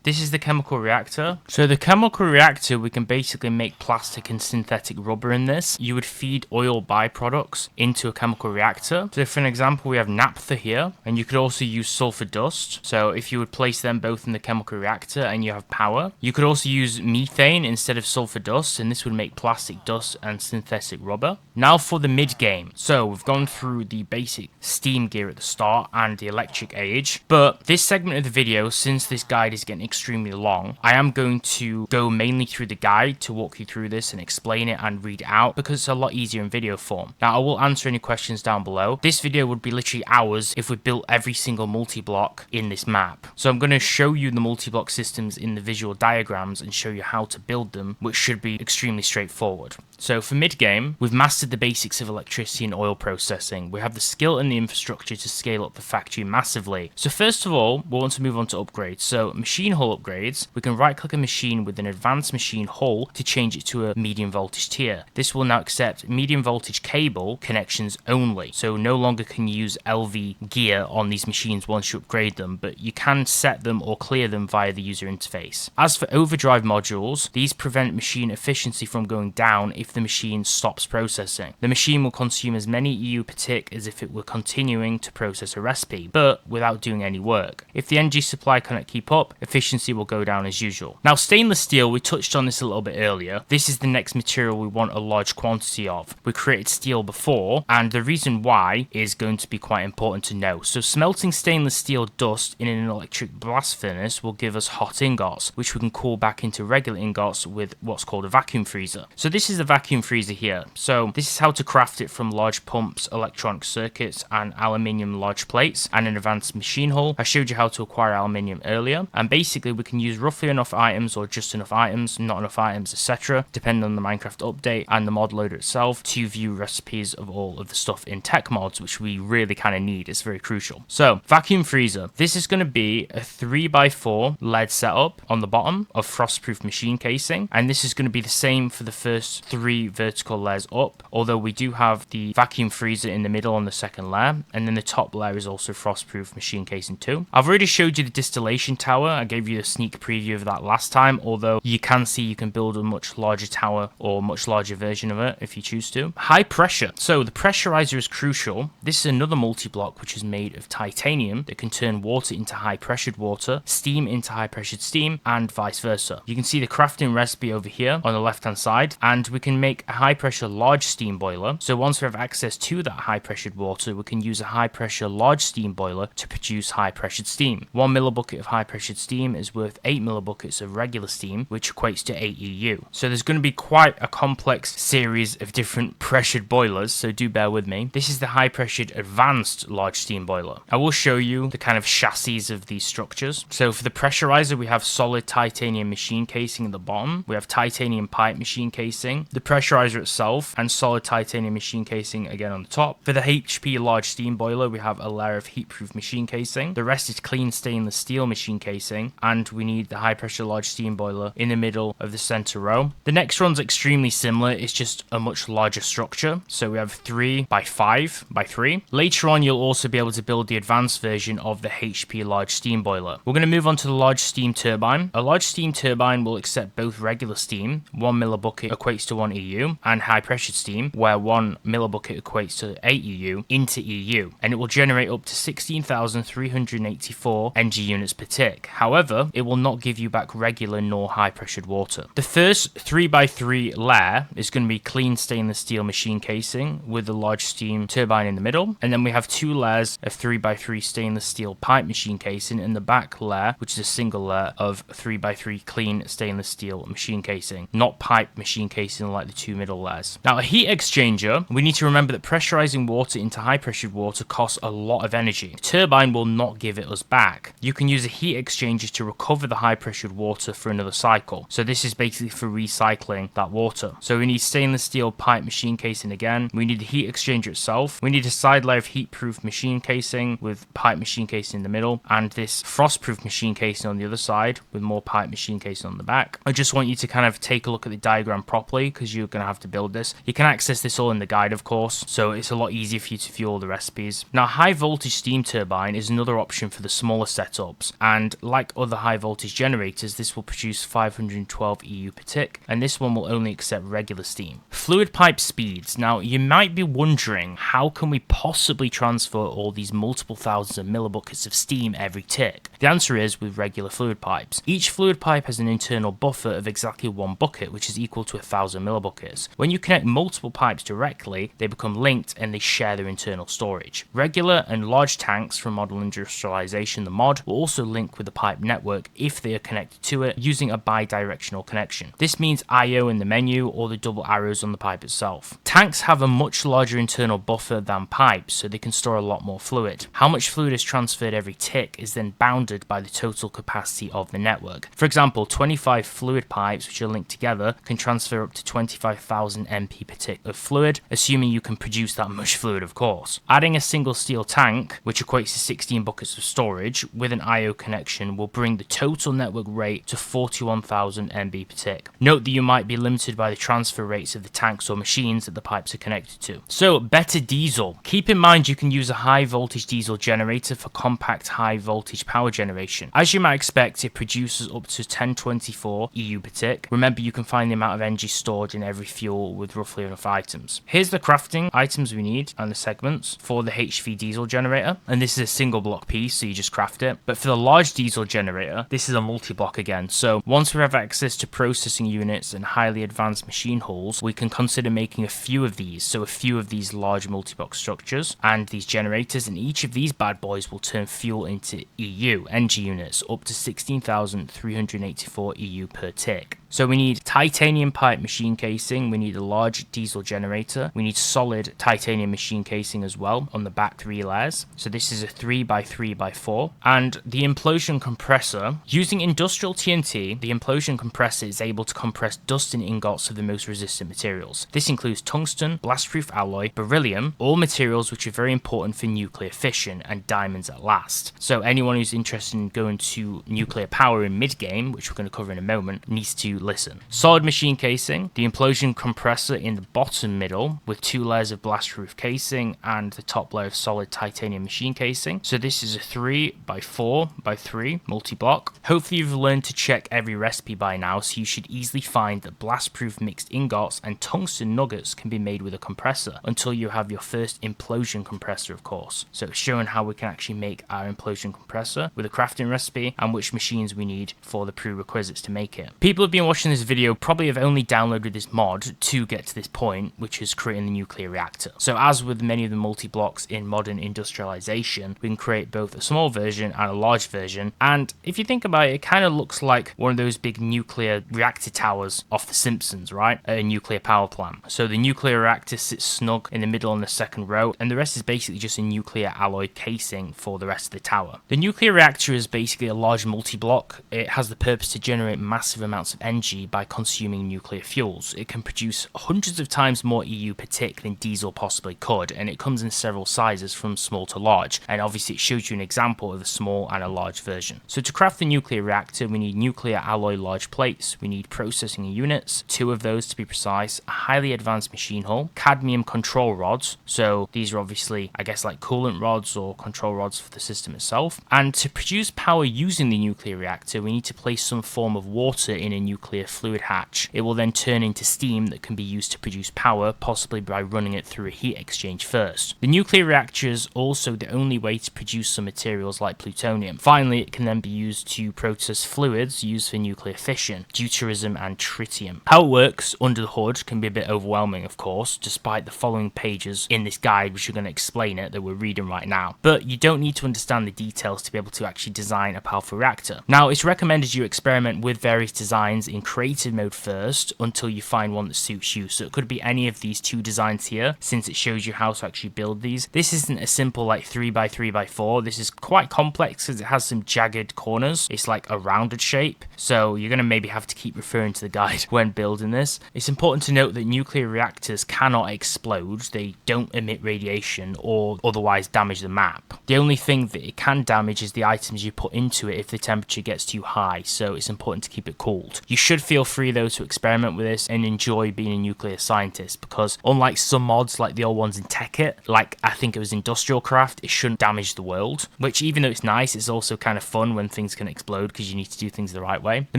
This is the chemical reactor. So the chemical reactor, we can basically make plastic and synthetic rubber in this. You would feed oil byproducts into a chemical reactor. So for an example, we have naphtha here, and you could also use sulfur dust. So if you would place them both in the chemical reactor and you have power, you could also use methane instead of sulfur dust, and this would make plastic dust and synthetic rubber. Now for the mid game. So we've gone through the basic steam gear at the start and the electric age, but this segment of the video, since this guide is getting extremely long, I am going to go mainly through the guide to walk you through this and explain it and read it out because it's a lot easier in video form. Now I will answer any questions down below. This video would be literally hours if we built every single multi-block in this map. So I'm going to show you the multi-block systems in the visual diagrams and show you how to build them, which should be extremely straightforward. So for mid-game, we've mastered the basics of electricity and oil processing. We have the skill and the infrastructure to scale up the factory massively. So first of all, we want to move on to upgrades. So machine hull upgrades, we can right-click a machine with an advanced machine hull to change it to a medium voltage tier. This will now accept medium voltage cable connections only. So no longer can you use LV gear on these machines once you upgrade them, but you can set them or clear them via the user interface. As for overdrive modules, these prevent machine efficiency from going down if the machine stops processing. The machine will consume as many EU per tick as if it were continuing to process a recipe, but without doing any work. If the energy supply cannot keep up, efficiency will go down as usual. Now stainless steel, we touched on this a little bit earlier. This is the next material we want a large quantity of. We created steel before, and the reason why is going to be quite important to know. So smelting stainless steel dust in an electric blast furnace will give us hot ingots, which we can cool back into regular ingots with what's called a vacuum freezer. So this is the vacuum freezer here. So this is how to craft it from large pumps, electronic circuits, and aluminium large plates, and an advanced machine hull. I showed you how to acquire aluminium earlier, and basically we can use roughly enough items or just enough items, not enough items, etc., depending on the Minecraft update and the mod loader itself, to view recipes of all of the stuff in tech mods, which we really kind of need. It's very crucial. So vacuum freezer, this is going to be a 3x4 lead setup on the bottom of frostproof machine casing, and this is going to be the same for the first 3 vertical layers up, although we do have the vacuum freezer in the middle on the second layer, and then the top layer is also frostproof machine casing too. I've already showed you the distillation tower. I gave you a sneak preview of that last time, although you can see you can build a much larger tower or much larger version of it if you choose to. High pressure. So the pressurizer is crucial. This is another multi-block which is made of titanium that can turn water into high pressured water, steam into high pressured steam, and vice versa. You can see the crafting recipe over here on the left hand side, and we can make a high pressure large steam boiler. So once we have access to that high pressured water, we can use a high pressure large steam boiler to produce high pressured steam. 1 millibucket of high pressured steam is worth 8 millibuckets of regular steam, which equates to 8 EU. So there's going to be quite a complex series of different pressured boilers, so do bear with me. This is the high pressured advanced large steam boiler. I will show you the kind of chassis of these structures. So for the pressurizer, we have solid titanium machine casing at the bottom. We have titanium pipe machine casing, the pressurizer itself, and solid titanium machine casing again on the top. For the HP large steam boiler, we have a layer of heatproof machine casing. The rest is clean stainless steel machine casing, and we need the high pressure large steam boiler in the middle of the center row. The next one's extremely similar. It's just a much larger structure. So we have 3x5x3. Later on, you'll also be able to build the advanced version of the HP large steam boiler. We're going to move on to the large steam turbine. A large steam turbine will accept both regular steam, 1 millibucket equates to 1 EU, and high pressured steam, where 1 millibucket equates to 8 EU, into EU, and it will generate up to 16,384 NG units per tick. However, it will not give you back regular nor high pressured water. The first 3x3 layer is going to be clean stainless steel machine casing with the large steam turbine in the middle, and then we have 2 layers of 3x3 stainless steel pipe machine casing in the back layer, which is a single layer of 3x3 clean stainless steel machine casing, not pipe machine casing like the 2 middle layers. Now a heat exchanger, we need to remember that pressurizing water into high pressured water costs a lot of energy. The turbine will not give it us back. You can use a heat exchanger to recover the high pressured water for another cycle. So this is basically for recycling that water. So we need stainless steel pipe machine casing again. We need the heat exchanger itself. We need a side layer of heat-proof machine casing with pipe machine casing in the middle, and this frost-proof machine casing on the other side with more pipe machine casing on the back. I just want you to kind of take a look at the diagram properly because you're going to have to build this. You can access this all in the guide, of course, so it's a lot easier for you to view all the recipes. Now, high voltage steam turbine is another option for the smaller setups, and like other high voltage generators, this will produce 512 EU per tick, and this one will only accept regular steam. Fluid pipe speeds. Now, you might be wondering, how can we possibly transfer all these multiple thousands of millibuckets of steam every tick? The answer is with regular fluid pipes. Each fluid pipe has an internal buffer of exactly 1 bucket, which is equal to 1,000 millibuckets. When you connect multiple pipes directly, they become linked and they share their internal storage. Regular and large tanks from Modern Industrialization, the mod, will also link with the pipe network if they are connected to it using a bi-directional connection. This means IO in the menu or the double arrows on the pipe itself. Tanks have a much larger internal buffer than pipes, so they can store a lot more fluid. How much fluid is transferred every tick is then bounded by the total capacity of the network. For example, 25 fluid pipes which are linked together can transfer up to 25,000 MP per tick of fluid, assuming you can produce that much fluid, of course. Adding a single steel tank, which equates to 16 buckets of storage, with an IO connection will bring the total network rate to 41,000 MB per tick. Note that you might be limited by the transfer rates of the tanks or machines that the pipes are connected to. So, better diesel. Keep in mind you can use a high voltage diesel generator for compact high voltage power generation. As you might expect, it produces up to 1024 EU per tick. Remember, you can find the amount of energy stored in every fuel with roughly enough items. Here's the crafting items we need and the segments for the HV diesel generator, and this is a single block piece, so you just craft it. But for the large diesel generator, this is a multi-block again. So once we have access to processing units and highly advanced machine halls, we can consider making a few of these, so a few of these large multi-block structures and these generators, and each of these bad boys will turn fuel into EU energy units up to 16,384 EU per tick. So we need titanium pipe machine casing, we need a large diesel generator, we need solid titanium machine casing as well on the back 3 layers. So this is a 3x3x4. And the implosion compressor, using industrial TNT, the implosion compressor is able to compress dust in ingots of the most resistant materials. This includes tungsten, blast-proof alloy, beryllium, all materials which are very important for nuclear fission, and diamonds at last. So anyone who's interested in going to nuclear power in mid-game, which we're going to cover in a moment, needs to listen. Solid machine casing, the implosion compressor in the bottom middle with 2 layers of blast-proof casing and the top layer of solid titanium machine casing. So this is a 3x4x3 multi-block. Hopefully you've learned to check every recipe by now, so you should easily find that blast-proof mixed ingots and tungsten nuggets can be made with a compressor until you have your first implosion compressor, of course. So it's showing how we can actually make our implosion compressor with a crafting recipe and which machines we need for the prerequisites to make it. People have been watching this video probably have only downloaded this mod to get to this point, which is creating the nuclear reactor. So as with many of the multi-blocks in Modern Industrialization, we can create both a small version and a large version, and if you think about it, it kind of looks like one of those big nuclear reactor towers off The Simpsons, right? At a nuclear power plant. So the nuclear reactor sits snug in the middle on the second row, and the rest is basically just a nuclear alloy casing for the rest of the tower. The nuclear reactor is basically a large multi-block. It has the purpose to generate massive amounts of energy by consuming nuclear fuels. It can produce hundreds of times more EU per tick than diesel possibly could, and it comes in several sizes from small to large, and obviously it shows you an example of a small and a large version. So to craft the nuclear reactor, we need nuclear alloy large plates, we need processing units, 2 of those to be precise, a highly advanced machine hull, cadmium control rods, so these are obviously I guess like coolant rods or control rods for the system itself, and to produce power using the nuclear reactor we need to place some form of water in a nuclear fluid hatch. It will then turn into steam that can be used to produce power, possibly by running it through a heat exchange first. The nuclear reactor is also the only way to produce some materials like plutonium. Finally, it can then be used to process fluids used for nuclear fission, deuterism and tritium. How it works under the hood can be a bit overwhelming, of course, despite the following pages in this guide which are going to explain it that we're reading right now. But you don't need to understand the details to be able to actually design a powerful reactor. Now, it's recommended you experiment with various designs in creative mode first until you find one that suits you. So it could be any of these 2 designs here, since it shows you how to actually build these. This isn't a simple like 3x3x4. This is quite complex because it has some jagged corners corners. It's like a rounded shape, so you're going to maybe have to keep referring to the guide when building this. It's important to note that nuclear reactors cannot explode. They don't emit radiation or otherwise damage the map. The only thing that it can damage is the items you put into it if the temperature gets too high, so it's important to keep it cooled. You should feel free though to experiment with this and enjoy being a nuclear scientist, because unlike some mods like the old ones in Tekkit, like I think it was Industrial Craft, it shouldn't damage the world, which even though it's nice, it's also kind of fun when things can explode because you need to do things the right way. The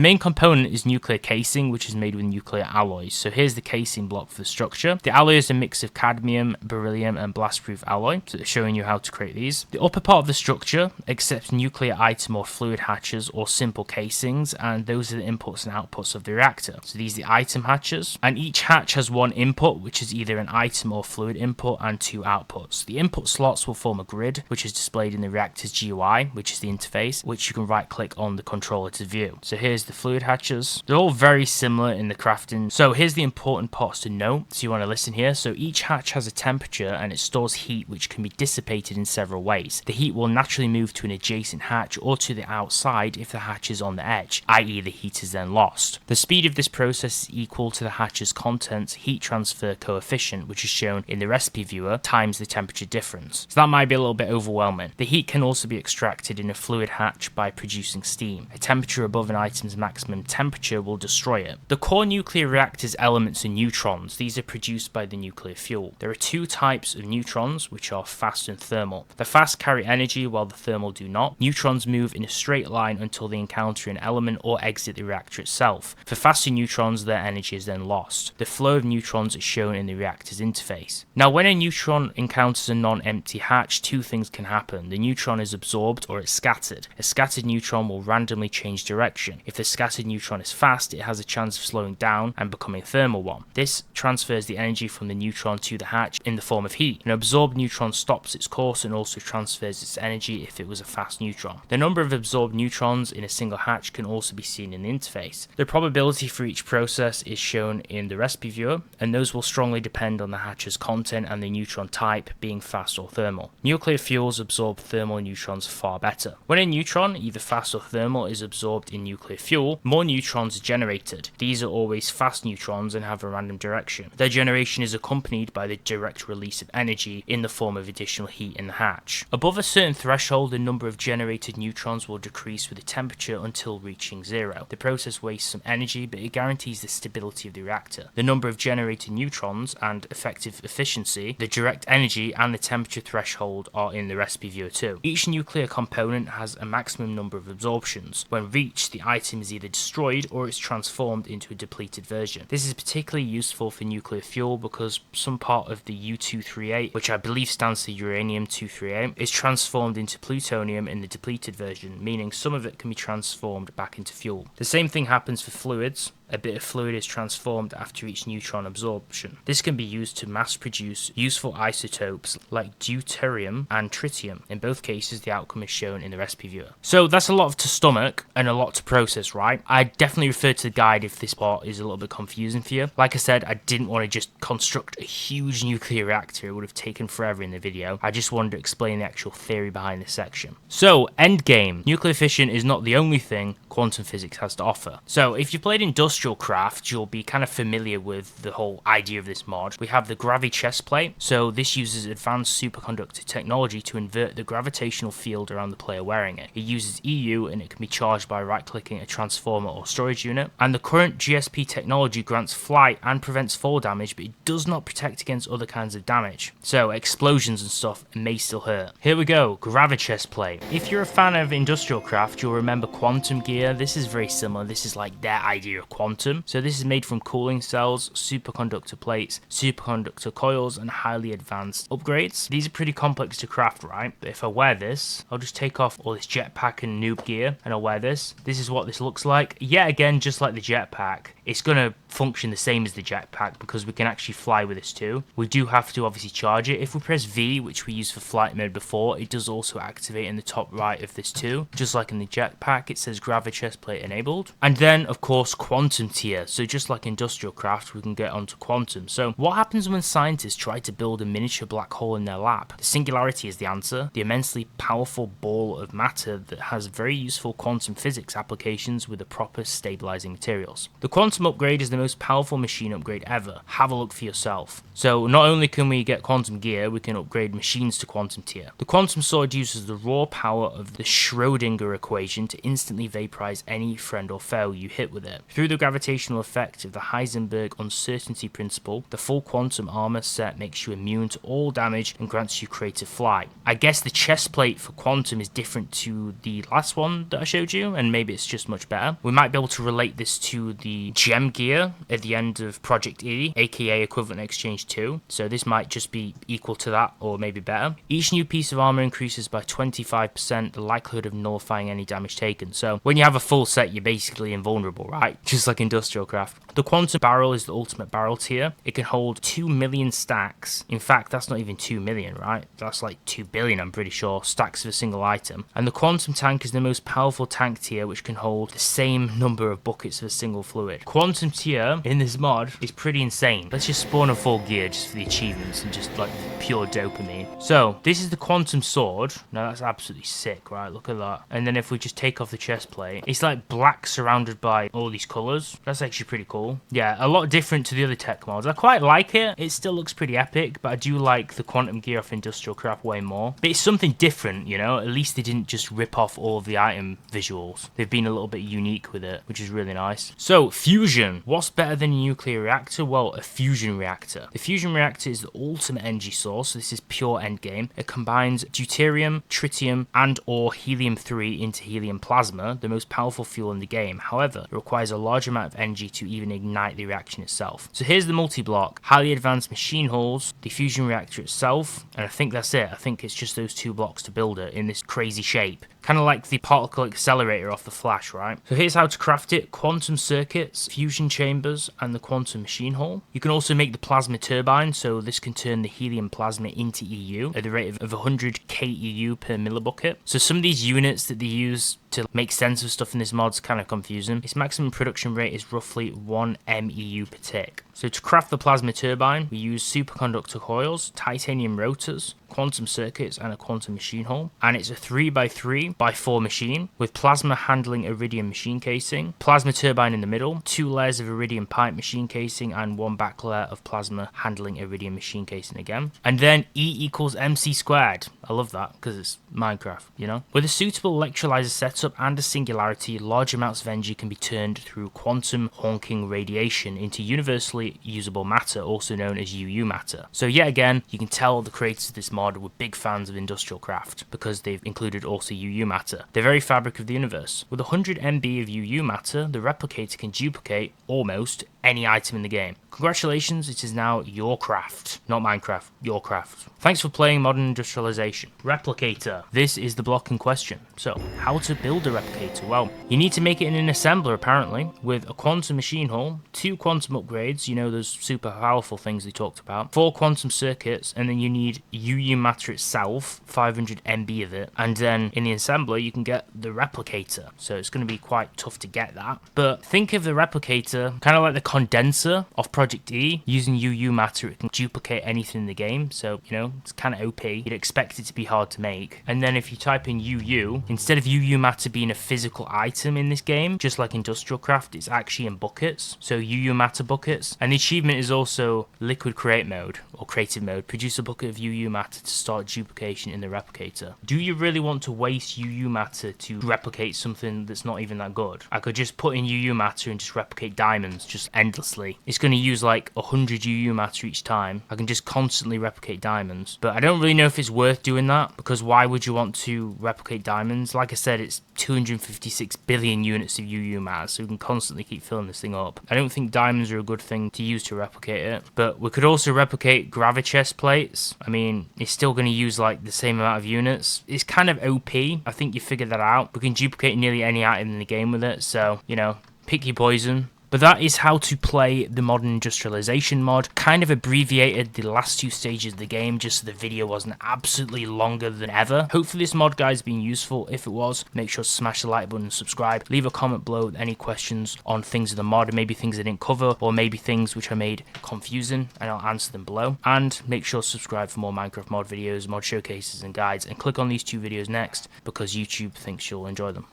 main component is nuclear casing, which is made with nuclear alloys. So here's the casing block for the structure. The alloy is a mix of cadmium, beryllium and blastproof alloy, so it's showing you how to create these. The upper part of the structure accepts nuclear item or fluid hatches or simple casings, and those are the inputs and outputs of the reactor. So these are the item hatches, and each hatch has one input, which is either an item or fluid input, and two outputs. The input slots will form a grid, which is displayed in the reactor's GUI, which is the interface, which you can right click on the controller to view. So here's the fluid hatches. They're all very similar in the crafting. So here's the important parts to note, so you want to listen here. So each hatch has a temperature and it stores heat which can be dissipated in several ways. The heat will naturally move to an adjacent hatch or to the outside if the hatch is on the edge, i.e. the heat is then lost. The speed of this process is equal to the hatch's contents heat transfer coefficient, which is shown in the recipe viewer, times the temperature difference. So that might be a little bit overwhelming. The heat can also be extracted in a fluid hatch by producing steam. A temperature above an item's maximum temperature will destroy it. The core nuclear reactor's elements are neutrons. These are produced by the nuclear fuel. There are two types of neutrons, which are fast and thermal. The fast carry energy while the thermal do not. Neutrons move in a straight line until they encounter an element or exit the reactor itself. For faster neutrons, their energy is then lost. The flow of neutrons is shown in the reactor's interface. Now, when a neutron encounters a non-empty hatch, two things can happen. The neutron is absorbed or it's scattered. A scattered neutron will randomly change direction. If the scattered neutron is fast, it has a chance of slowing down and becoming a thermal one. This transfers the energy from the neutron to the hatch in the form of heat. An absorbed neutron stops its course and also transfers its energy if it was a fast neutron. The number of absorbed neutrons in a single hatch can also be seen in the interface. The probability for each process is shown in the recipe viewer, and those will strongly depend on the hatch's content and the neutron type being fast or thermal. Nuclear fuels absorb thermal neutrons far better. When a neutron, either fast or thermal, is absorbed in nuclear fuel, more neutrons are generated. These are always fast neutrons and have a random direction. Their generation is accompanied by the direct release of energy in the form of additional heat in the hatch. Above a certain threshold, the number of generated neutrons will decrease with the temperature until reaching zero. The process wastes some energy, but it guarantees the stability of the reactor. The number of generated neutrons and effective efficiency, the direct energy and the temperature threshold are in the recipe viewer too. Each nuclear component has a maximum number of absorptions. When reached, the item is either destroyed or it's transformed into a depleted version. This is particularly useful for nuclear fuel because some part of the U-238, which I believe stands for uranium-238, is transformed into plutonium in the depleted version, meaning some of it can be transformed back into fuel. The same thing happens for fluids. A bit of fluid is transformed after each neutron absorption. This can be used to mass produce useful isotopes like deuterium and tritium. In both cases, the outcome is shown in the recipe viewer. So that's a lot to stomach and a lot to process, right? I definitely refer to the guide if this part is a little bit confusing for you. Like I said, I didn't want to just construct a huge nuclear reactor. It would have taken forever in the video. I just wanted to explain the actual theory behind this section. So, Endgame. Nuclear fission is not the only thing quantum physics has to offer. So, if you've played Industrial Craft, you'll be kind of familiar with the whole idea of this mod. We have the Gravi chest plate. So this uses advanced superconductor technology to invert the gravitational field around the player wearing it. It uses EU and it can be charged by right-clicking a transformer or storage unit. And the current GSP technology grants flight and prevents fall damage, but it does not protect against other kinds of damage. So explosions and stuff may still hurt. Here we go, Gravi chest plate. If you're a fan of Industrial Craft, you'll remember quantum gear. This is very similar. This is like their idea of quantum. So this is made from cooling cells, superconductor plates, superconductor coils, and highly advanced upgrades. These are pretty complex to craft, right? But if I wear this, I'll just take off all this jetpack and noob gear, and I'll wear this. This is what this looks like. Yet again, just like the jetpack, it's going to function the same as the jetpack because we can actually fly with this too. We do have to obviously charge it. If we press V, which we used for flight mode before, it does also activate in the top right of this too. Just like in the jetpack, it says gravity chest plate enabled. And then, of course, quantum tier. So just like industrial craft, we can get onto quantum. So what happens when scientists try to build a miniature black hole in their lab? The singularity is the answer. The immensely powerful ball of matter that has very useful quantum physics applications with the proper stabilizing materials. The quantum upgrade is the most powerful machine upgrade ever. Have a look for yourself. So not only can we get quantum gear, we can upgrade machines to quantum tier. The quantum sword uses the raw power of the Schrödinger equation to instantly vaporize any friend or foe you hit with it. Through the gravitational effect of the Heisenberg uncertainty principle, the full quantum armor set makes you immune to all damage and grants you creative flight. I guess the chest plate for quantum is different to the last one that I showed you, and maybe it's just much better. We might be able to relate this to the gem gear at the end of Project E, aka Equivalent Exchange 2, so this might just be equal to that or maybe better. Each new piece of armor increases by 25% the likelihood of nullifying any damage taken, so when you have a full set you're basically invulnerable, right? Just like industrial craft. The quantum barrel is the ultimate barrel tier. It can hold 2 million stacks. In fact, that's not even 2 million, right? That's like 2 billion, I'm pretty sure, stacks of a single item. And the quantum tank is the most powerful tank tier, which can hold the same number of buckets of a single fluid. Quantum tier in this mod is pretty insane. Let's just spawn a full gear just for the achievements and just like pure dopamine. So this is the quantum sword. Now that's absolutely sick, right? Look at that. And then if we just take off the chest plate, it's like black surrounded by all these colors. That's actually pretty cool. Yeah, a lot different to the other tech mods. I quite like it. It still looks pretty epic, but I do like the quantum gear off industrial craft way more. But it's something different, you know? At least they didn't just rip off all of the item visuals. They've been a little bit unique with it, which is really nice. So, fusion. What's better than a nuclear reactor? Well, a fusion reactor. The fusion reactor is the ultimate energy source, so this is pure endgame. It combines deuterium, tritium, and or helium-3 into helium plasma, the most powerful fuel in the game. However, it requires a large amount of energy to even ignite the reaction itself. So here's the multi-block, highly advanced machine halls, the fusion reactor itself, and I think that's it. I think it's just those 2 blocks to build it in this crazy shape. Kind of like the particle accelerator off the Flash, right? So here's how to craft it. Quantum circuits, fusion chambers, and the quantum machine hall. You can also make the plasma turbine, so this can turn the helium plasma into EU at the rate of 100 KEU per millibucket. So some of these units that they use to make sense of stuff in this mod is kind of confusing. Its maximum production rate is roughly 1 MEU per tick. So to craft the plasma turbine, we use superconductor coils, titanium rotors, quantum circuits, and a quantum machine hall. And it's a 3x3x4 machine with plasma handling iridium machine casing, plasma turbine in the middle, 2 layers of iridium pipe machine casing, and 1 back layer of plasma handling iridium machine casing again. And then E equals MC squared. I love that because it's Minecraft, you know? With a suitable electrolyzer setup and a singularity, large amounts of energy can be turned through quantum Hawking radiation into universally usable matter, also known as UU matter. So yet again, you can tell the creators of this mod were big fans of industrial craft because they've included also UU matter, the very fabric of the universe. With 100 MB of UU matter, the replicator can duplicate almost any item in the game. Congratulations, it is now your craft. Not Minecraft, your craft. Thanks for playing Modern Industrialization. Replicator. This is the block in question. So, how to build a replicator? Well, you need to make it in an assembler apparently, with a quantum machine hall, 2 quantum upgrades, you know those super powerful things they talked about, 4 quantum circuits, and then you need UU matter itself, 500 MB of it, and then in the assembler you can get the replicator. So it's going to be quite tough to get that. But think of the replicator kind of like the condenser of Project E. Using UU matter, it can duplicate anything in the game, so you know it's kind of OP. You'd expect it to be hard to make. And then if you type in UU, instead of UU matter being a physical item in this game, just like industrial craft, it's actually in buckets, so UU matter buckets. And the achievement is also liquid create mode or creative mode. Produce a bucket of UU matter to start duplication in the replicator. Do you really want to waste UU matter to replicate something that's not even that good? I could just put in UU matter and just replicate diamonds just endlessly. It's going to use like 100 UU matter each time. I can just constantly replicate diamonds, but I don't really know if it's worth doing that, because why would you want to replicate diamonds? Like I said, it's 256 billion units of UU matter, so we can constantly keep filling this thing up. I don't think diamonds are a good thing to use to replicate it, but we could also replicate gravity chest plates. I mean, it's still going to use like the same amount of units. It's kind of OP. I think you figured that out. We can duplicate nearly any item in the game with it, so, you know, pick your poison. But that is how to play the Modern Industrialization mod. Kind of abbreviated the last 2 stages of the game just so the video wasn't absolutely longer than ever. Hopefully this mod guide has been useful. If it was, make sure to smash the like button and subscribe. Leave a comment below with any questions on things of the mod, maybe things I didn't cover, or maybe things which I made confusing, and I'll answer them below. And make sure to subscribe for more Minecraft mod videos, mod showcases and guides, and click on these 2 videos next because YouTube thinks you'll enjoy them.